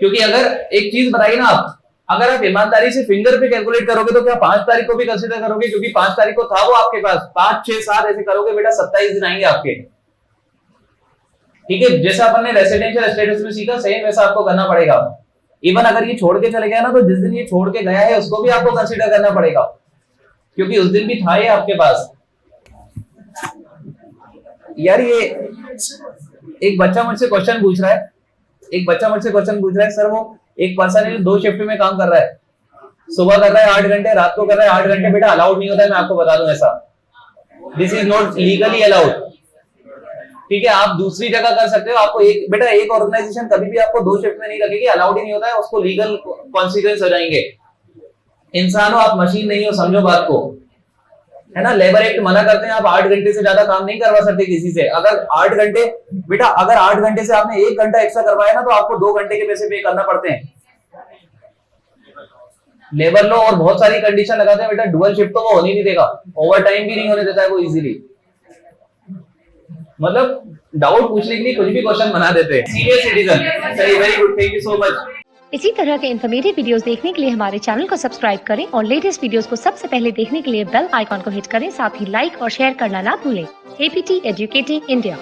क्योंकि अगर एक चीज बताइए ना आप, अगर आप ईमानदारी से फिंगर पे कैलकुलेट करोगे तो क्या 5 तारीख को भी कंसीडर करोगे? क्योंकि 5 तारीख को था वो आपके पास, 5, 6, 7 ऐसे करोगे बेटा 27 दिन आएंगे आपके। ठीक है, जैसा अपन ने रेसिडेंशियल स्टेटस में सीखा सेम वैसा आपको करना पड़ेगा। इवन अगर ये छोड़ के चले गया ना, तो जिस दिन ये छोड़ के गया है उसको भी आपको कंसीडर करना पड़ेगा, क्योंकि उस दिन भी था ये आपके पास। यार ये एक बच्चा मुझसे क्वेश्चन पूछ रहा है, सर वो एक पर्सन है जो 2 शिफ्ट में काम कर रहा है, सुबह कर रहा है 8 घंटे, रात को कर रहा है 8 घंटे। बेटा अलाउड नहीं होता है, मैं आपको बता दूं ऐसा, this is not legally allowed. ठीक है, आप दूसरी जगह कर सकते हो, आपको एक ऑर्गेनाइजेशन कभी भी आपको 2 शिफ्ट में नहीं रखेगी, अलाउड ही नहीं होता है, उसको लीगल कॉन्सिक्वेंस हो जाएंगे। इंसान हो आप, मशीन नहीं हो, समझो बात को, है ना। लेबर एक्ट मना करते हैं, आप 8 घंटे से ज्यादा काम नहीं करवा सकते किसी से। अगर 8 घंटे बेटा, अगर 8 घंटे से आपने 1 घंटा एक्स्ट्रा करवाया ना, तो आपको 2 घंटे के पैसे पे करना पड़ते हैं। लेबर लॉ और बहुत सारी कंडीशन लगाते हैं बेटा, डुअल शिफ्ट तो वो होने नहीं देगा, ओवर टाइम भी नहीं होने देता है वो इजीली। मतलब डाउट पूछने के लिए कुछ भी क्वेश्चन बना देते हैं। सीनियर सिटीजन, सही, very good, thank you so much. इसी तरह के इन्फॉर्मेटिव वीडियोस देखने के लिए हमारे चैनल को सब्सक्राइब करें और लेटेस्ट वीडियोस को सबसे पहले देखने के लिए बेल आइकॉन को हिट करें। साथ ही लाइक और शेयर करना ना भूलें। APT educating India.